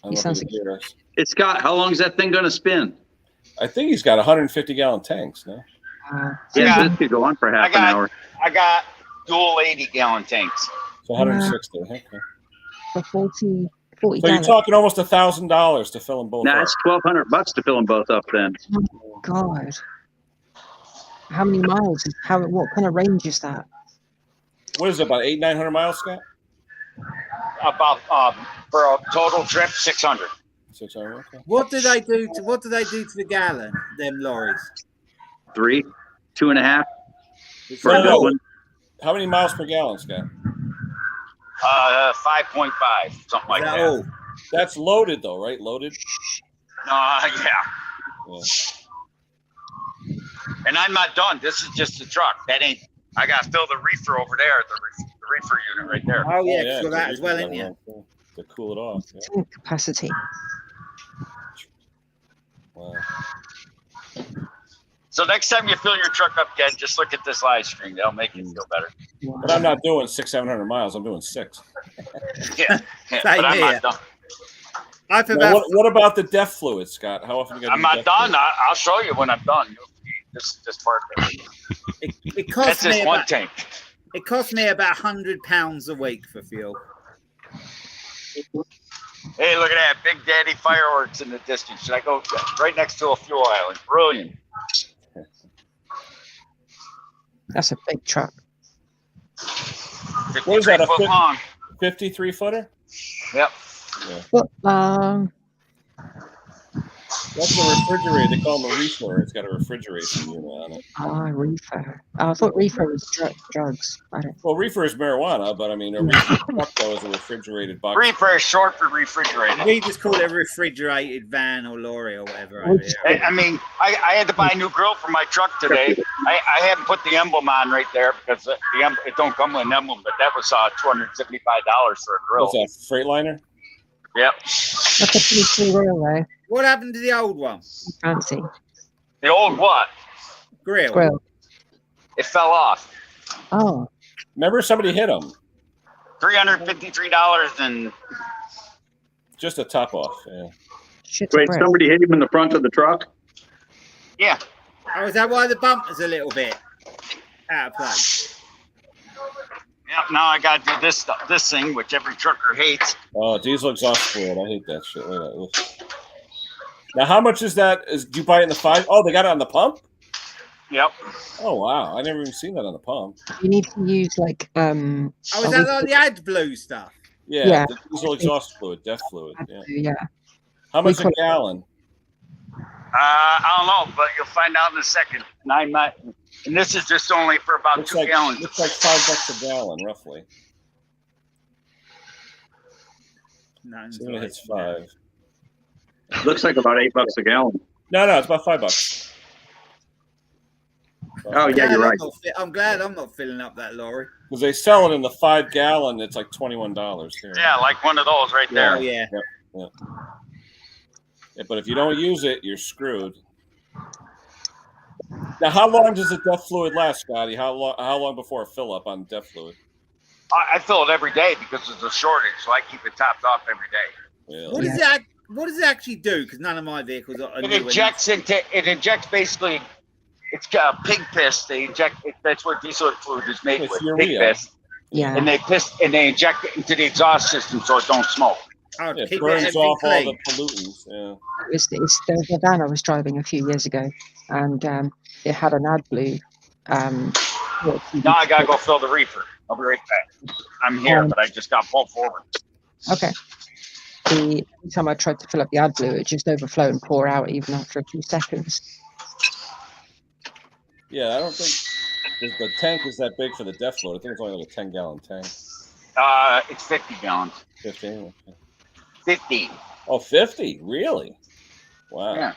It's Scott. How long is that thing going to spin? I think he's got 150-gallon tanks now. Yeah, this could go on for half an hour. I got dual 80-gallon tanks. So 160. Okay. For 40 so you're talking almost $1,000 to fill them both up. That's $1,200 to fill them both up then. Oh, God. How many miles? What kind of range is that? What is it, about 800-900 miles, Scott? About for a total trip, 600. 600. Okay. What do they do to the gallon? Them lorries. 3, 2.5. For a one. How many miles per gallon, Scott? 5.5, something like that. Oh, that's loaded though, right? Loaded. Yeah. And I'm not done. This is just the truck. That ain't. I got to fill the reefer over there. The reefer unit right there. Oh yeah, for that as well, isn't it? To cool it off. Yeah. Tank capacity. Wow. So next time you fill your truck up, Ken, just look at this live stream. That'll make you feel better. But I'm not doing 600-700 miles. I'm doing 6. Yeah. But I'm not done. Now, what about the DEF fluid, Scott? How often? I'm not done. I'll show you when I'm done. This part. It costs That's me just one tank. It costs me about £100 a week for fuel. Hey, look at that. Big Daddy fireworks in the distance. Should I go right next to a fuel island? Brilliant. That's a big truck. What is that, a 53-footer? Yep. Yeah. Well, that's a refrigerator. They call them a reefer. It's got a refrigeration unit on it. Reefer. I thought reefer was drugs. Well, reefer is marijuana, but I mean, a reefer truck though is a refrigerated box. Reefer is short for refrigerated. We just call it a refrigerated van or lorry or whatever. I mean, I had to buy a new grill for my truck today. I haven't put the emblem on right there because it don't come with an emblem, but that was $275 for a grill. What's that, Freightliner? Yep. That's a pretty cool railway. What happened to the old one? Fancy. The old what? Grill. It fell off. Oh. Remember somebody hit him. $353 and just a top off. Yeah. Wait, somebody hit him in the front of the truck? Yeah. Oh, is that why the bumper's a little bit out of place? Yep, now I got to do this thing, which every trucker hates. Oh, diesel exhaust fluid. I hate that shit. Look. Now, how much is that? Do you buy it in the 5? Oh, they got it on the pump? Yep. Oh, wow. I never even seen that on the pump. You need to use like... Oh, is that like the AdBlue stuff? Yeah, the diesel exhaust fluid, DEF fluid. Yeah. How much a gallon? I don't know, but you'll find out in a second. And this is just only for about 2 gallons. It's like $5 a gallon, roughly. So it hits 5. Looks like about $8 a gallon. No, it's about $5. Oh yeah, you're right. I'm glad I'm not filling up that lorry. Because they sell it in the 5 gallon. It's like $21 here. Yeah, like one of those right there. Oh yeah. Yeah, but if you don't use it, you're screwed. Now, how long does the DEF fluid last, Scotty? How long before a fill up on DEF fluid? I fill it every day because there's a shortage, so I keep it topped off every day. Really? What does it actually do? Because none of my vehicles are. It injects basically. It's got pig piss. They inject. That's what diesel fluid is made with. Pig piss. Yeah. And they inject it into the exhaust system so it don't smoke. It burns off all the pollutants. Yeah. It's the van I was driving a few years ago, and it had an AdBlue. Now I gotta go fill the reefer. I'll be right back. I'm here, but I just got pulled forward. Okay. Every time I tried to fill up the AdBlue, it just overflow and pour out even after a few seconds. Yeah, I don't think the tank is that big for the DEF fluid. I think it's only like a 10-gallon tank. It's 50 gallons. 15? 50. Oh, 50? Really? Wow. Yeah.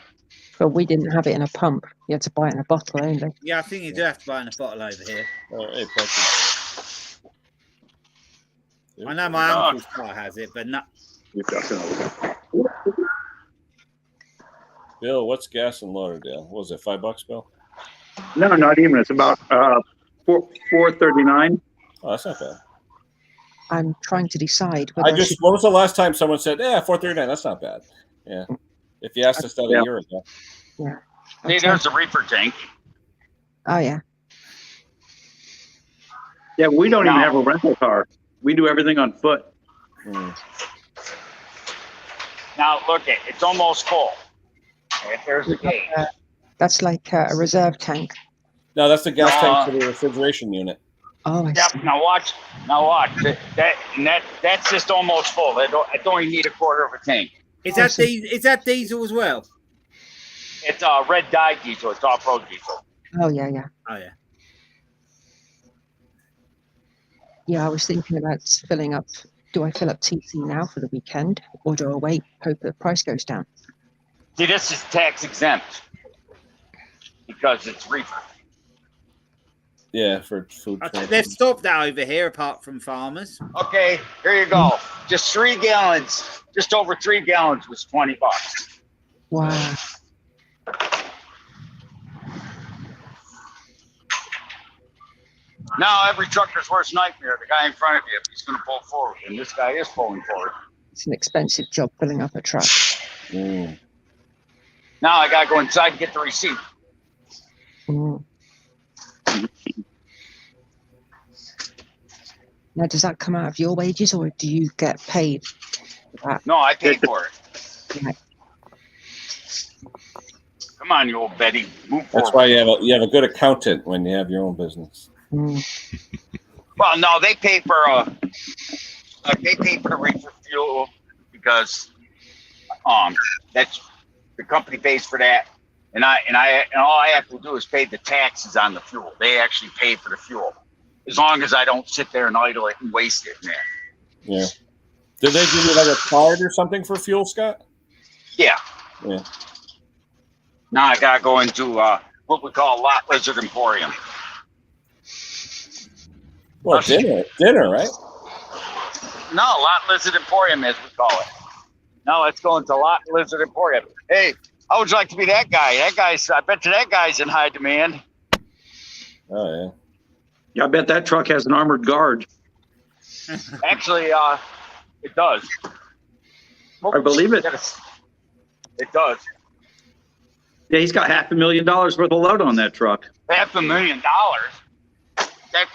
But we didn't have it in a pump. You had to buy it in a bottle only. Yeah, I think you do have to buy in a bottle over here. Hey, I know my uncle's car has it, but not. Bill, what's gas in Lauderdale? What was it, $5, Bill? No, not even. It's about $4.39. Oh, that's not bad. I'm trying to decide. When was the last time someone said, "Yeah, $4.39"? That's not bad. Yeah. If you asked us that a year ago. Yeah. See, there's a reefer tank. Oh yeah. Yeah, we don't even have a rental car. We do everything on foot. Now look, it's almost full. There's the gauge. That's like a reserve tank. No, that's the gas tank for the refrigeration unit. Oh, I Yep. see. Now watch. That's just almost full. I don't even need a quarter of a tank. Is that diesel as well? It's red dye diesel. It's off-road diesel. Oh, yeah. Oh, yeah. Yeah, I was thinking about filling up. Do I fill up TC now for the weekend, or do I wait, hope the price goes down? See, this is tax exempt because it's reefer. Yeah, for food. They've stopped that over here, apart from farmers. Okay, here you go. Just 3 gallons. Just over 3 gallons was $20. Wow. Now every trucker's worst nightmare. The guy in front of you, he's going to pull forward, and this guy is pulling forward. It's an expensive job filling up a truck. Mm. Now I got to go inside and get the receipt. Mm. Now, does that come out of your wages, or do you get paid for that? No, I paid for it. Yeah. Come on, you old Betty. Move forward. That's why you have a good accountant when you have your own business. Mm. Well, no, they pay for the reefer fuel because that's the company pays for that, and all I have to do is pay the taxes on the fuel. They actually pay for the fuel, as long as I don't sit there and idle it and waste it. Man. Yeah. Did they give you like a card or something for fuel, Scott? Yeah. Yeah. Now I gotta go into what we call Lot Lizard Emporium. Well, dinner, right? No, Lot Lizard Emporium, as we call it. Now let's go into Lot Lizard Emporium. Hey, I would like to be that guy. I bet you that guy's in high demand. Oh yeah. Yeah, I bet that truck has an armored guard. Actually, it does. I believe it. It does. Yeah, he's got $500,000 worth of load on that truck. $500,000. That's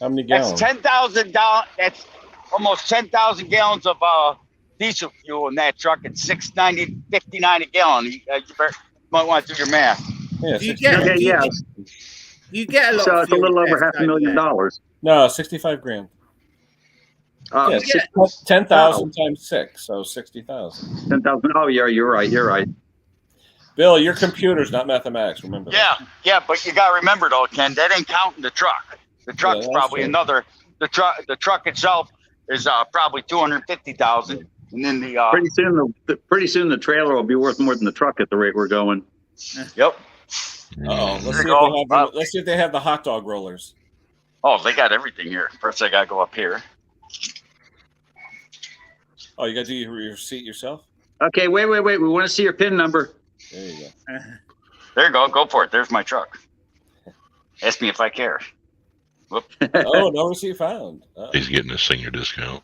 How many gallons? That's $10,000. That's almost 10,000 gallons of diesel fuel in that truck. It's $6.59 a gallon. You might want to do your math. Yeah, You get a lot. So of it's a little over $500,000. No, 65 grand. Yeah, 10,000 times 6, so 60,000. 10,000. Oh, yeah, you're right. Bill, your computer's not mathematics. Remember that. Yeah, but you got to remember though, Ken, that ain't counting the truck. The truck's probably true. another. The truck itself is probably 250,000, and then the pretty soon the trailer will be worth more than the truck at the rate we're going. Yep. Let's see if they have the hot dog rollers. Oh, they got everything here. First, I got to go up here. Oh, you got to do your seat yourself? Okay, wait. We want to see your PIN number. There you go. There you go. Go for it. There's my truck. Ask me if I care. Whoop. Oh, no receipt found. Oh. He's getting a senior discount.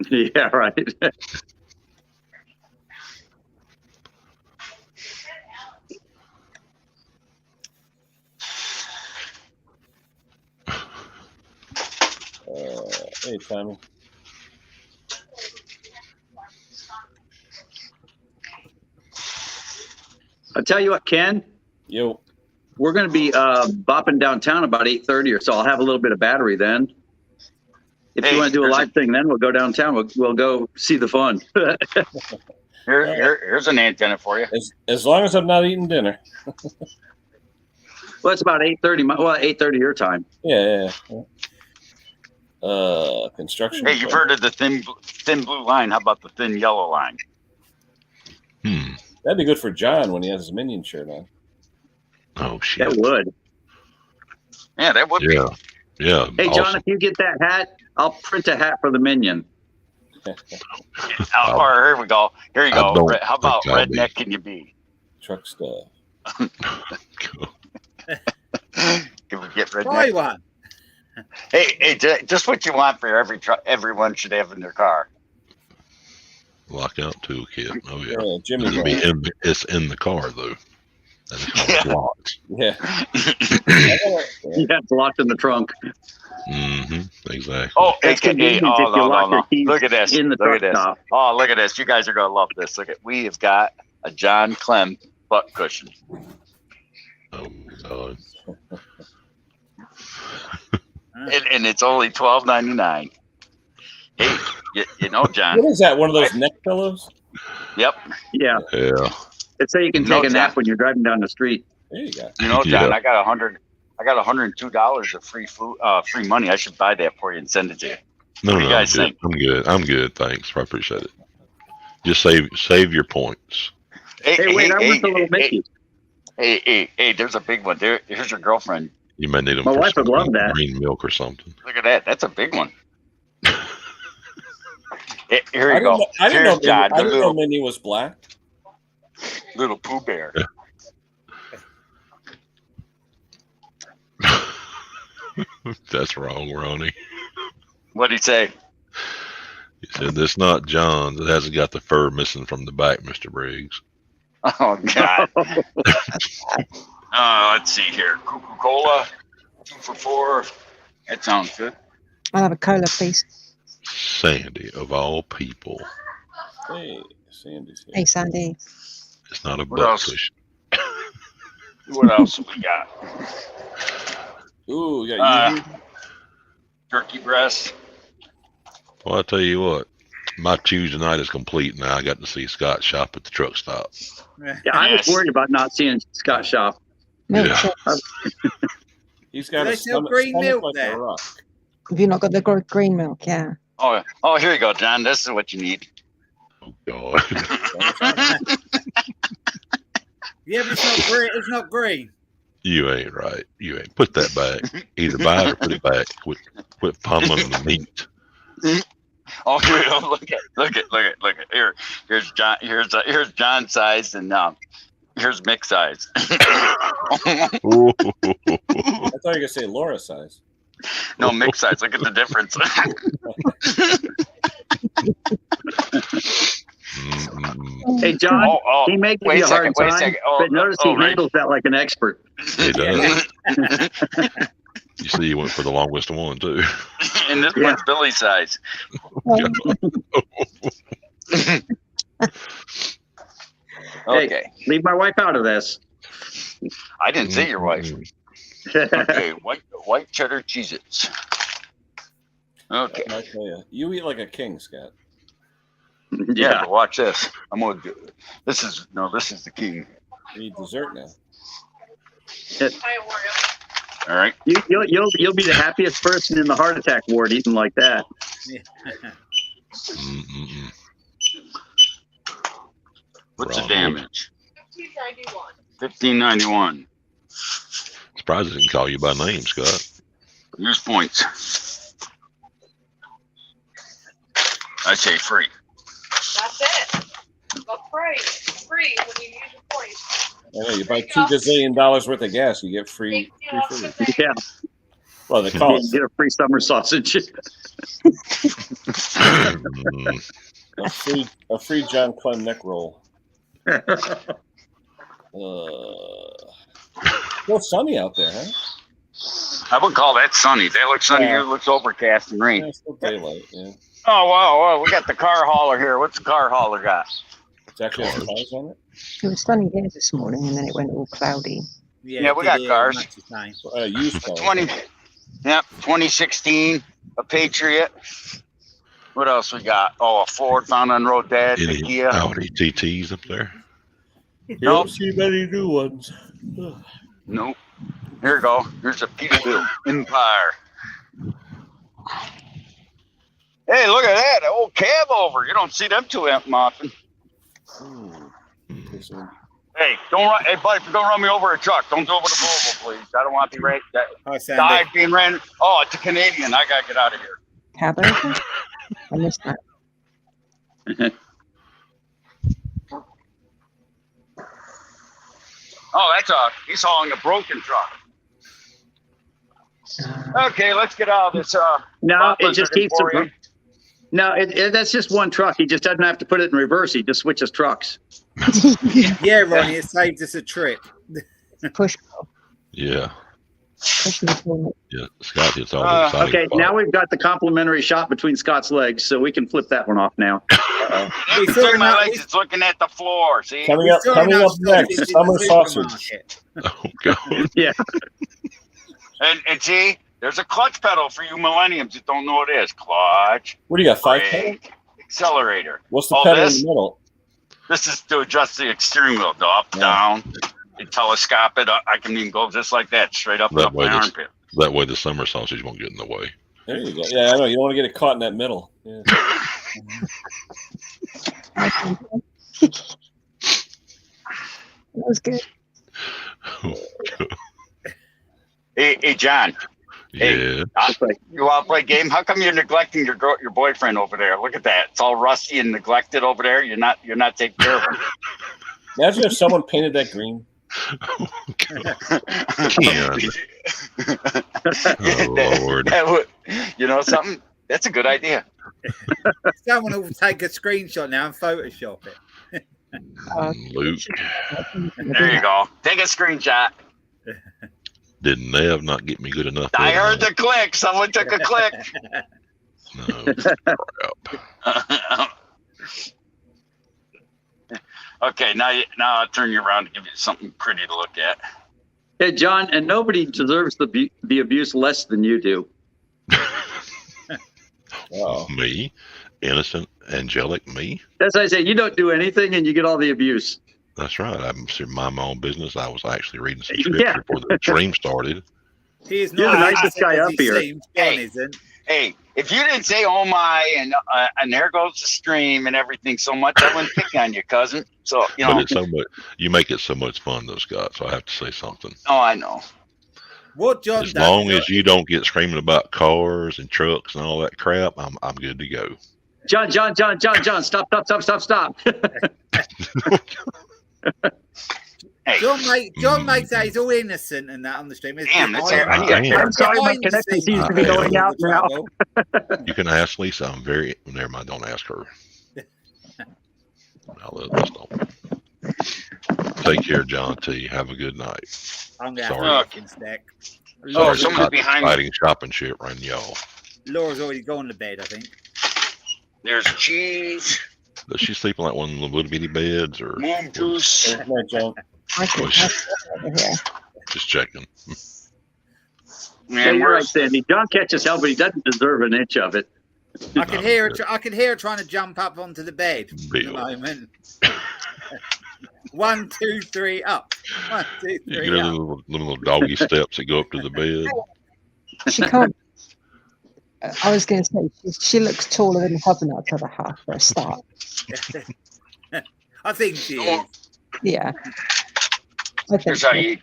Yeah, right. Hey, Tommy. I'll tell you what, Ken. Yo. We're going to be bopping downtown about 8:30 or so. I'll have a little bit of battery then. If you want to do a live thing, then we'll go downtown. We'll go see the fun. Here's an antenna for you. As long as I'm not eating dinner. Well, it's about 8:30. Well, 8:30 your time. Yeah. Construction. Hey, you've heard of the thin blue line. How about the thin yellow line? That'd be good for John when he has his Minion shirt on. Oh, shit. That would. Yeah, that would. Yeah. Yeah. Hey, John, awesome. if you get that hat, I'll print a hat for the Minion. Or here we go. Here you go. How about redneck can you be? Truck stuff. Can we get redneck? Try one. Hey, just what you want for everyone should have in their car. Lockout toolkit. Oh, yeah. Jimmy. It's in the car, though. Yeah. Locked. Yeah. Yeah, it's locked in the trunk. Mm-hmm. Exactly. Oh, It's convenient if you lock your keys Look at this. in the Look at truck this. stop. Oh, look at this. You guys are going to love this. We have got a John Clem butt cushion. Oh God. And it's only $12.99. Hey, you know, John. What is that? One of those neck pillows? Yep. Yeah. Yeah. It's so you can take a nap when you're driving down the street. There you go. You know, John, Yeah. I got $102 of free food, free money. I should buy that for you and send it to you. No, What do you guys think? I'm good. Thanks. I appreciate it. Just save your points. Hey, wait, I want the little Mickey. Hey, there's a big one. Here's your girlfriend. You may need them My for wife would some love that. green milk or something. Look at that. That's a big one. Here you go. I didn't Here's know Minnie was black. Little Pooh Bear. That's wrong, Ronnie. What'd he say? He said, "That's not John's. It hasn't got the fur missing from the back, Mr. Briggs." Oh, God. Let's see here. Coca-Cola, 2 for $4. That sounds good. I'll have a cola, please. Sandy, of all people. Hey, Sandy's here. Hey, Sandy. It's not a What butt else? cushion. What else have we got? Ooh, yeah. Turkey breast. Well, I tell you what, my Tuesday night is complete now. I got to see Scott shop at the truck stop. Yeah, I was worried about not seeing Scott shop. Milk. Yeah. He's got They a sell stomach, green milk like there. a rock. Have you not got the green milk? Yeah. Oh, here you go, John. This is what you need. Oh, God. Yeah, but it's not green. It's not green. You ain't right. You ain't. Put that back. Either buy it or put it back. Quit pummeling the meat. Oh, here, look at. Here's John. Here's John's size, and here's Mick's size. I thought you were gonna say Laura's size. No, Mick's size. Look at the difference. Hey, John, he may give you a hard time, but notice he handles that like an expert. He does. You see, he went for the longest one, too. And this one's Billy's size. Okay. Hey, leave my wife out of this. I didn't say your wife. Okay, white cheddar Cheez-Its. Okay. I tell you, you eat like a king, Scott. Yeah, but watch this. I'm gonna do it. This is the king. You eat dessert now. All right. You'll be the happiest person in the heart attack ward eating like that. What's the damage? $15.91. Surprised I didn't call you by name, Scott. Use points. I say free. That's it. Go free. Free when you use your points. I know, you buy $2 gazillion worth of gas, you get free food. Yeah. Well, the cost. Get a free summer sausage. a free John Clem neck roll. Still sunny out there, huh? I would call that sunny. That looks sunny. Here it looks overcast and rain. Yeah, it's still daylight. Yeah. Oh wow! We got the car hauler here. What's the car hauler got? It's actually has cars on it. It was sunny here this morning, and then it went all cloudy. Yeah, we got cars. Used cars. 2016, a Patriot. What else we got? Oh, a Ford found on road dad. Any Kia. Audi TTs up there? You don't see many new ones. Nope. Here we go. Here's a Peterbilt Empire. Hey, look at that. An old cab over. You don't see them too often. Hey, don't run. Hey, buddy, don't run me over a truck. Don't do it with a Volvo, please. I don't want to be right. Died being ran. Oh, it's a Canadian. I got to get out of here. Cab open? I missed that. Oh, he's hauling a broken truck. Okay, let's get out of this. No, it just keeps it. No, that's just one truck. He just doesn't have to put it in reverse. He just switches trucks. Yeah, Ronnie, it saves us a trip. Push. Yeah. Push me forward. Yeah, Scott gets all the exciting Okay, part. now we've got the complimentary shot between Scott's legs, so we can flip that one off now. He's doing my legs. It's looking at the floor. See? Coming up next, summer sausage. Oh God. Yeah. And see, there's a clutch pedal for you millenniums that don't know what it is. Clutch. What do you got? 5 brake, accelerator. What's the pedal in the middle? This is to adjust the steering wheel, up, down. You telescope it. I can even go just like that, straight up and up my armpit. That way the summer sausage won't get in the way. There you go. Yeah, I know. You don't want to get it caught in that middle. Yeah. That was good. Hey, John. Yeah. Hey, you want to play a game? How come you're neglecting your boyfriend over there? Look at that. It's all rusty and neglected over there. You're not taking care of him. Imagine if someone painted that green. Oh, Lord. That would, you know something? That's a good idea. Someone will take a screenshot now and Photoshop it. Luke. There you go. Take a screenshot. Did Nev not get me good enough? I heard the click. Someone took a click. No. Crap. Okay, now I'll turn you around to give you something pretty to look at. Hey, John, and nobody deserves the abuse less than you do. Wow. Me? Innocent, angelic me? That's why I say you don't do anything and you get all the abuse. That's right. I'm mind my own business. I was actually reading some scripture before the stream started. He is not You're the nicest guy up here. Hey, if you didn't say "oh my" and there goes the stream and everything so much, I wouldn't pick on you, cousin. So you know, But it's so much. You make it so much fun, though, Scott. So I have to say something. Oh, I know. What John? As long as you don't get screaming about cars and trucks and all that crap, I'm good to go. John, stop. Hey. John makes that he's all innocent and that on the stream. Damn, that's I'm sorry, my connection seems to be going out now. You can ask Lisa. I'm very. Never mind. Don't ask her. Let's don't. Take care, John T. Have a good night. I'm gonna Sorry. have a fucking stack. Oh, someone's behind me. Fighting shopping shit right y'all. Laura's already gone to bed, I think. There's cheese. Does she sleep in like one of the little bitty beds or? Moon juice. Just checking. Yeah, you're right, Sandy. John catches hell, but he doesn't deserve an inch of it. I can hear her trying to jump up onto the bed at the moment. 1, 2, 3, up. 1, 2, 3, you know, little doggy steps that go up to the bed. She can't. I was going to say she looks taller than the husband at the other half for a start. I think she is. Yeah. Here's how you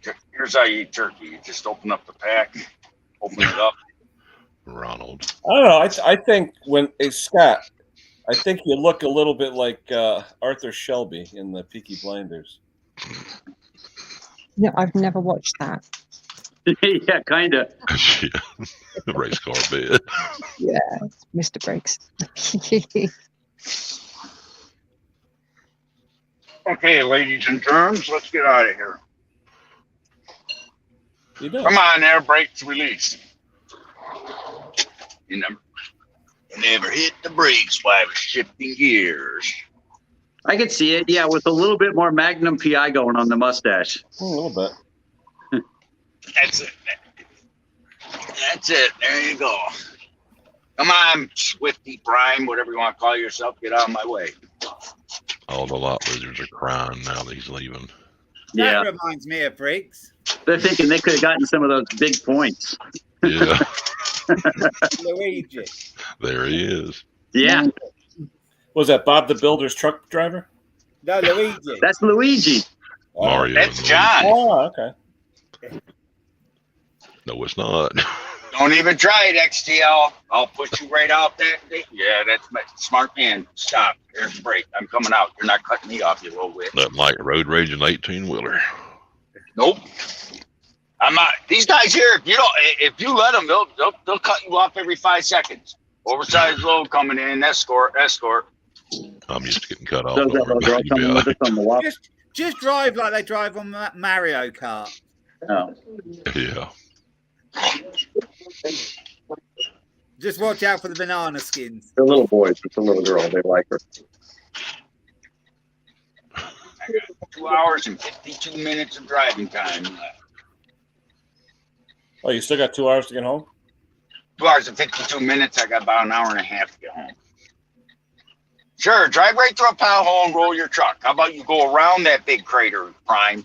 eat turkey. You just open up the pack, open it up. Ronald. I don't know. I think Scott, I think you look a little bit like Arthur Shelby in the Peaky Blinders. No, I've never watched that. Yeah, kind of. Yeah. Race car bed. Yeah, Mr. Briggs. Okay, ladies and germs, let's get out of here. Come on there, brakes release. You never hit the brakes while I was shifting gears. I can see it, yeah, with a little bit more Magnum PI going on the mustache. A little bit. That's it. That's it. There you go. Come on, Swifty Prime, whatever you want to call yourself, get out of my way. All the lot lizards are crying now that he's leaving. That reminds me of Briggs. They're thinking they could have gotten some of those big points. Yeah. Luigi. There he is. Yeah. Was that Bob the Builder's truck driver? No, Luigi. That's Luigi. Mario. That's John. Oh, okay. No, it's not. Don't even try it, XTL. I'll put you right out there. Yeah, that's my smart man. Stop. There's the brake. I'm coming out. You're not cutting me off, you little witch. That like road raging 18-wheeler. Nope. I'm not. These guys here, if you let them, they'll cut you off every 5 seconds. Oversized load coming in. Escort. I'm used to getting cut off. Just drive like they drive on Mario Kart. Oh. Yeah. Just watch out for the banana skins. The little boys, it's a little girl. They like her. I got 2 hours and 52 minutes of driving time left. Oh, you still got 2 hours to get home? 2 hours and 52 minutes. I got about an hour and a half to get home. Sure, drive right through a pothole and roll your truck. How about you go around that big crater, Prime?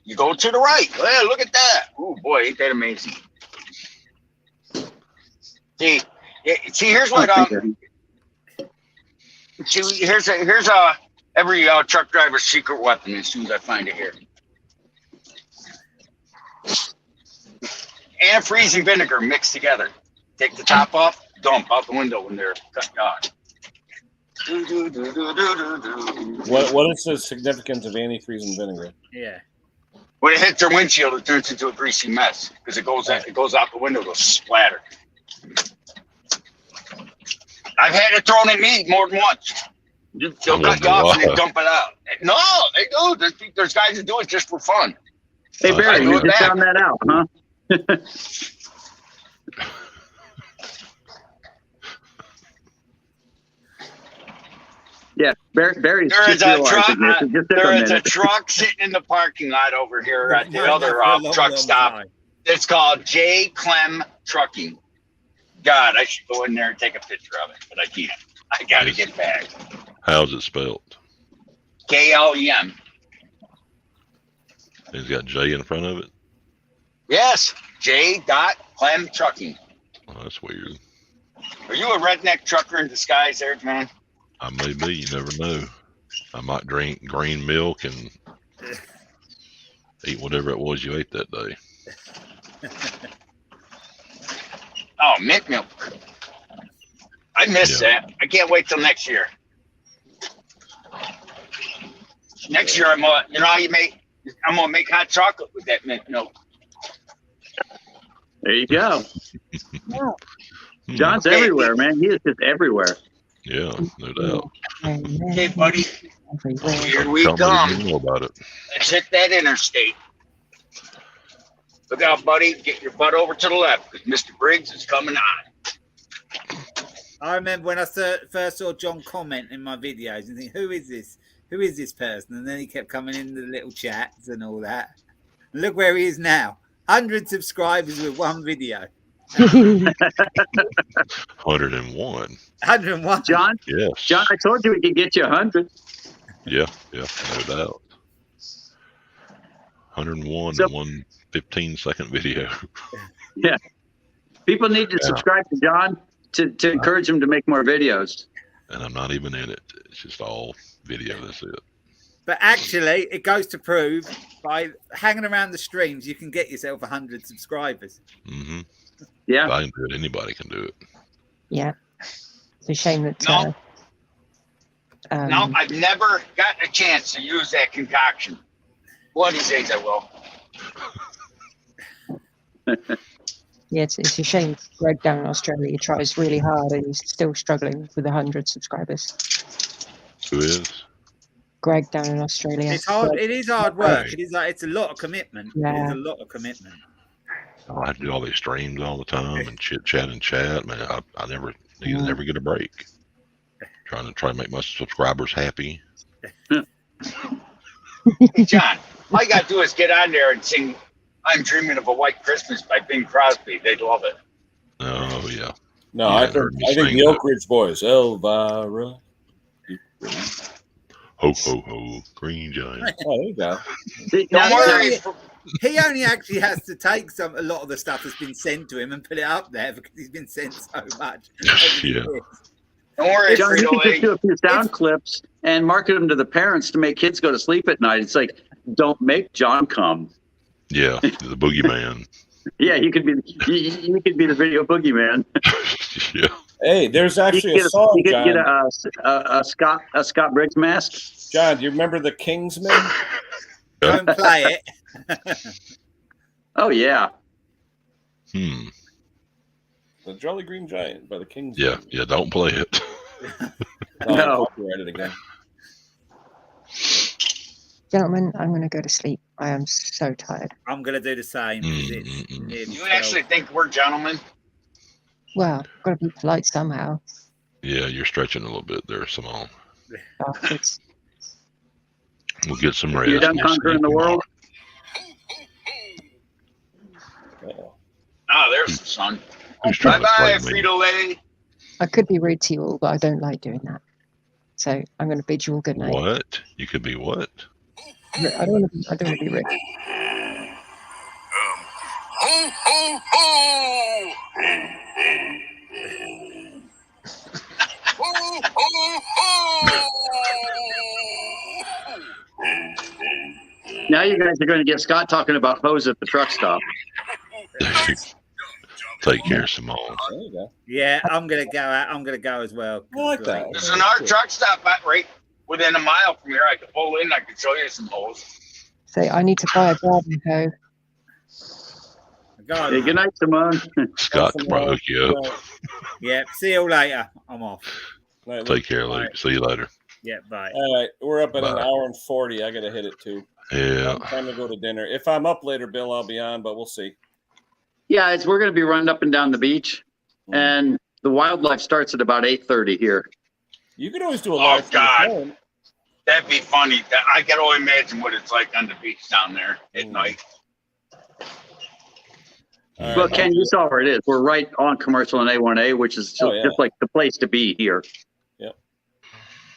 You go to the right. Yeah, look at that. Oh boy, ain't that amazing? See, here's what here's every truck driver's secret weapon. As soon as I find it here, antifreeze and vinegar mixed together. Take the top off, dump out the window when they're cut off. What is the significance of antifreeze and vinegar? Yeah. When it hits their windshield, it turns into a greasy mess because it goes out the window, goes splatter. I've had it thrown at me more than once. They'll cut you off and then dump it out. No, they do. There's guys that do it just for fun. Hey, Barry, you just found that out, huh? Yeah, Barry's there is a truck sitting in the parking lot over here at the other truck stop. It's called J. Clem Trucking. God, I should go in there and take a picture of it, but I can't. I got to get back. How's it spelled? KLEM. It's got J in front of it? Yes, J. Clem Trucking. Oh, that's weird. Are you a redneck trucker in disguise there, man? I may be. You never know. I might drink green milk and eat whatever it was you ate that day. Oh, mint milk. I miss that. I can't wait till next year. Next year, I'm gonna make hot chocolate with that mint milk. There you go. John's everywhere, man. He is just everywhere. Yeah, no doubt. Okay, buddy. Here we come. About it. Let's hit that interstate. Look out, buddy. Get your butt over to the left because Mr. Briggs is coming on. I remember when I first saw John comment in my videos and think, who is this? Who is this person? And then he kept coming in the little chats and all that. And look where he is now. 100 subscribers with one video. 101. 101. John? Yes. John, I told you we could get you 100. Yeah, no doubt. 101 in one 15-second video. Yeah. People need to subscribe to John to encourage him to make more videos. And I'm not even in it. It's just all video. That's it. But actually, it goes to prove by hanging around the streams, you can get yourself 100 subscribers. Mm-hmm. Yeah. If I can do it, anybody can do it. Yeah. It's a shame that... No, I've never gotten a chance to use that concoction. One of these days I will. Yeah, it's a shame. Greg down in Australia tries really hard and he's still struggling with 100 subscribers. Who is? Greg down in Australia. It's hard. It is hard work. It is it's a lot of commitment. Yeah. It is a lot of commitment. I have to do all these streams all the time and chat. Man, I never get a break. Trying to make my subscribers happy. Hey, John, all you gotta do is get on there and sing "I'm Dreaming of a White Christmas" by Bing Crosby. They'd love it. Oh yeah. No, I think the Oak Ridge Boys, Elvira. Ho ho ho, Green Giant. Oh, there you go. Don't worry. He only actually has to take a lot of the stuff that's been sent to him and put it up there because he's been sent so much. Yeah. Don't worry, John, you can just do a few sound clips and market them to the parents to make kids go to sleep at night. It's like, don't make John come. Yeah, the boogeyman. Yeah, you could be the video boogeyman. Yeah. Hey, there's actually a song, John. You could get a Scott Briggs mask. John, do you remember the Kingsmen? Don't play it. Oh yeah. The Jolly Green Giant by the Kingsmen. Yeah. Don't play it. No. Copyright it again. Gentlemen, I'm going to go to sleep. I am so tired. I'm going to do the same. You actually think we're gentlemen? Well, I've got to be polite somehow. Yeah, you're stretching a little bit there, Simone. Bastards. We'll get some rest. You're done conquering the world? Oh, there's the sun. Who's trying to Bye-bye, play me? Frito-Lay. I could be rude to you all, but I don't like doing that. So I'm going to bid you all good night. What? You could be what? I don't want to be rude. Ho, ho, ho! Ho, ho, ho! Now you guys are going to get Scott talking about hose at the truck stop. Take care, Simone. There you go. Yeah, I'm gonna go out. I'm gonna go as well. I like that. There's another truck stop right within a mile from here. I can pull in. I can show you some holes. So I need to buy a garden hoe. Hey, good night, Simone. Scott tomorrow hook you up. Yeah, see you later. I'm off. Right, Take care, Luke. See you later. Yeah, bye. All right, we're up at an Bye. hour and 40. I got to hit it too. Yeah. Time to go to dinner. If I'm up later, Bill, I'll be on, but we'll see. Yeah, we're going to be running up and down the beach, and the wildlife starts at about 8:30 here. You could always do a live. Oh, God. That'd be funny. I can only imagine what it's like on the beach down there at night. Right. Well, Ken, you saw where it is. We're right on Commercial and A1A, which is just like the place to be here. Yep.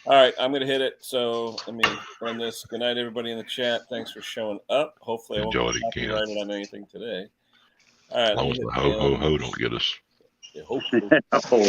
All right, I'm going to hit it. So let me run this. Good night, everybody in the chat. Thanks for showing up. Hopefully I won't Enjoy be it, Ken. copyrighted on anything today. All right. As long as the ho, ho, ho don't get us. Yeah, hopefully.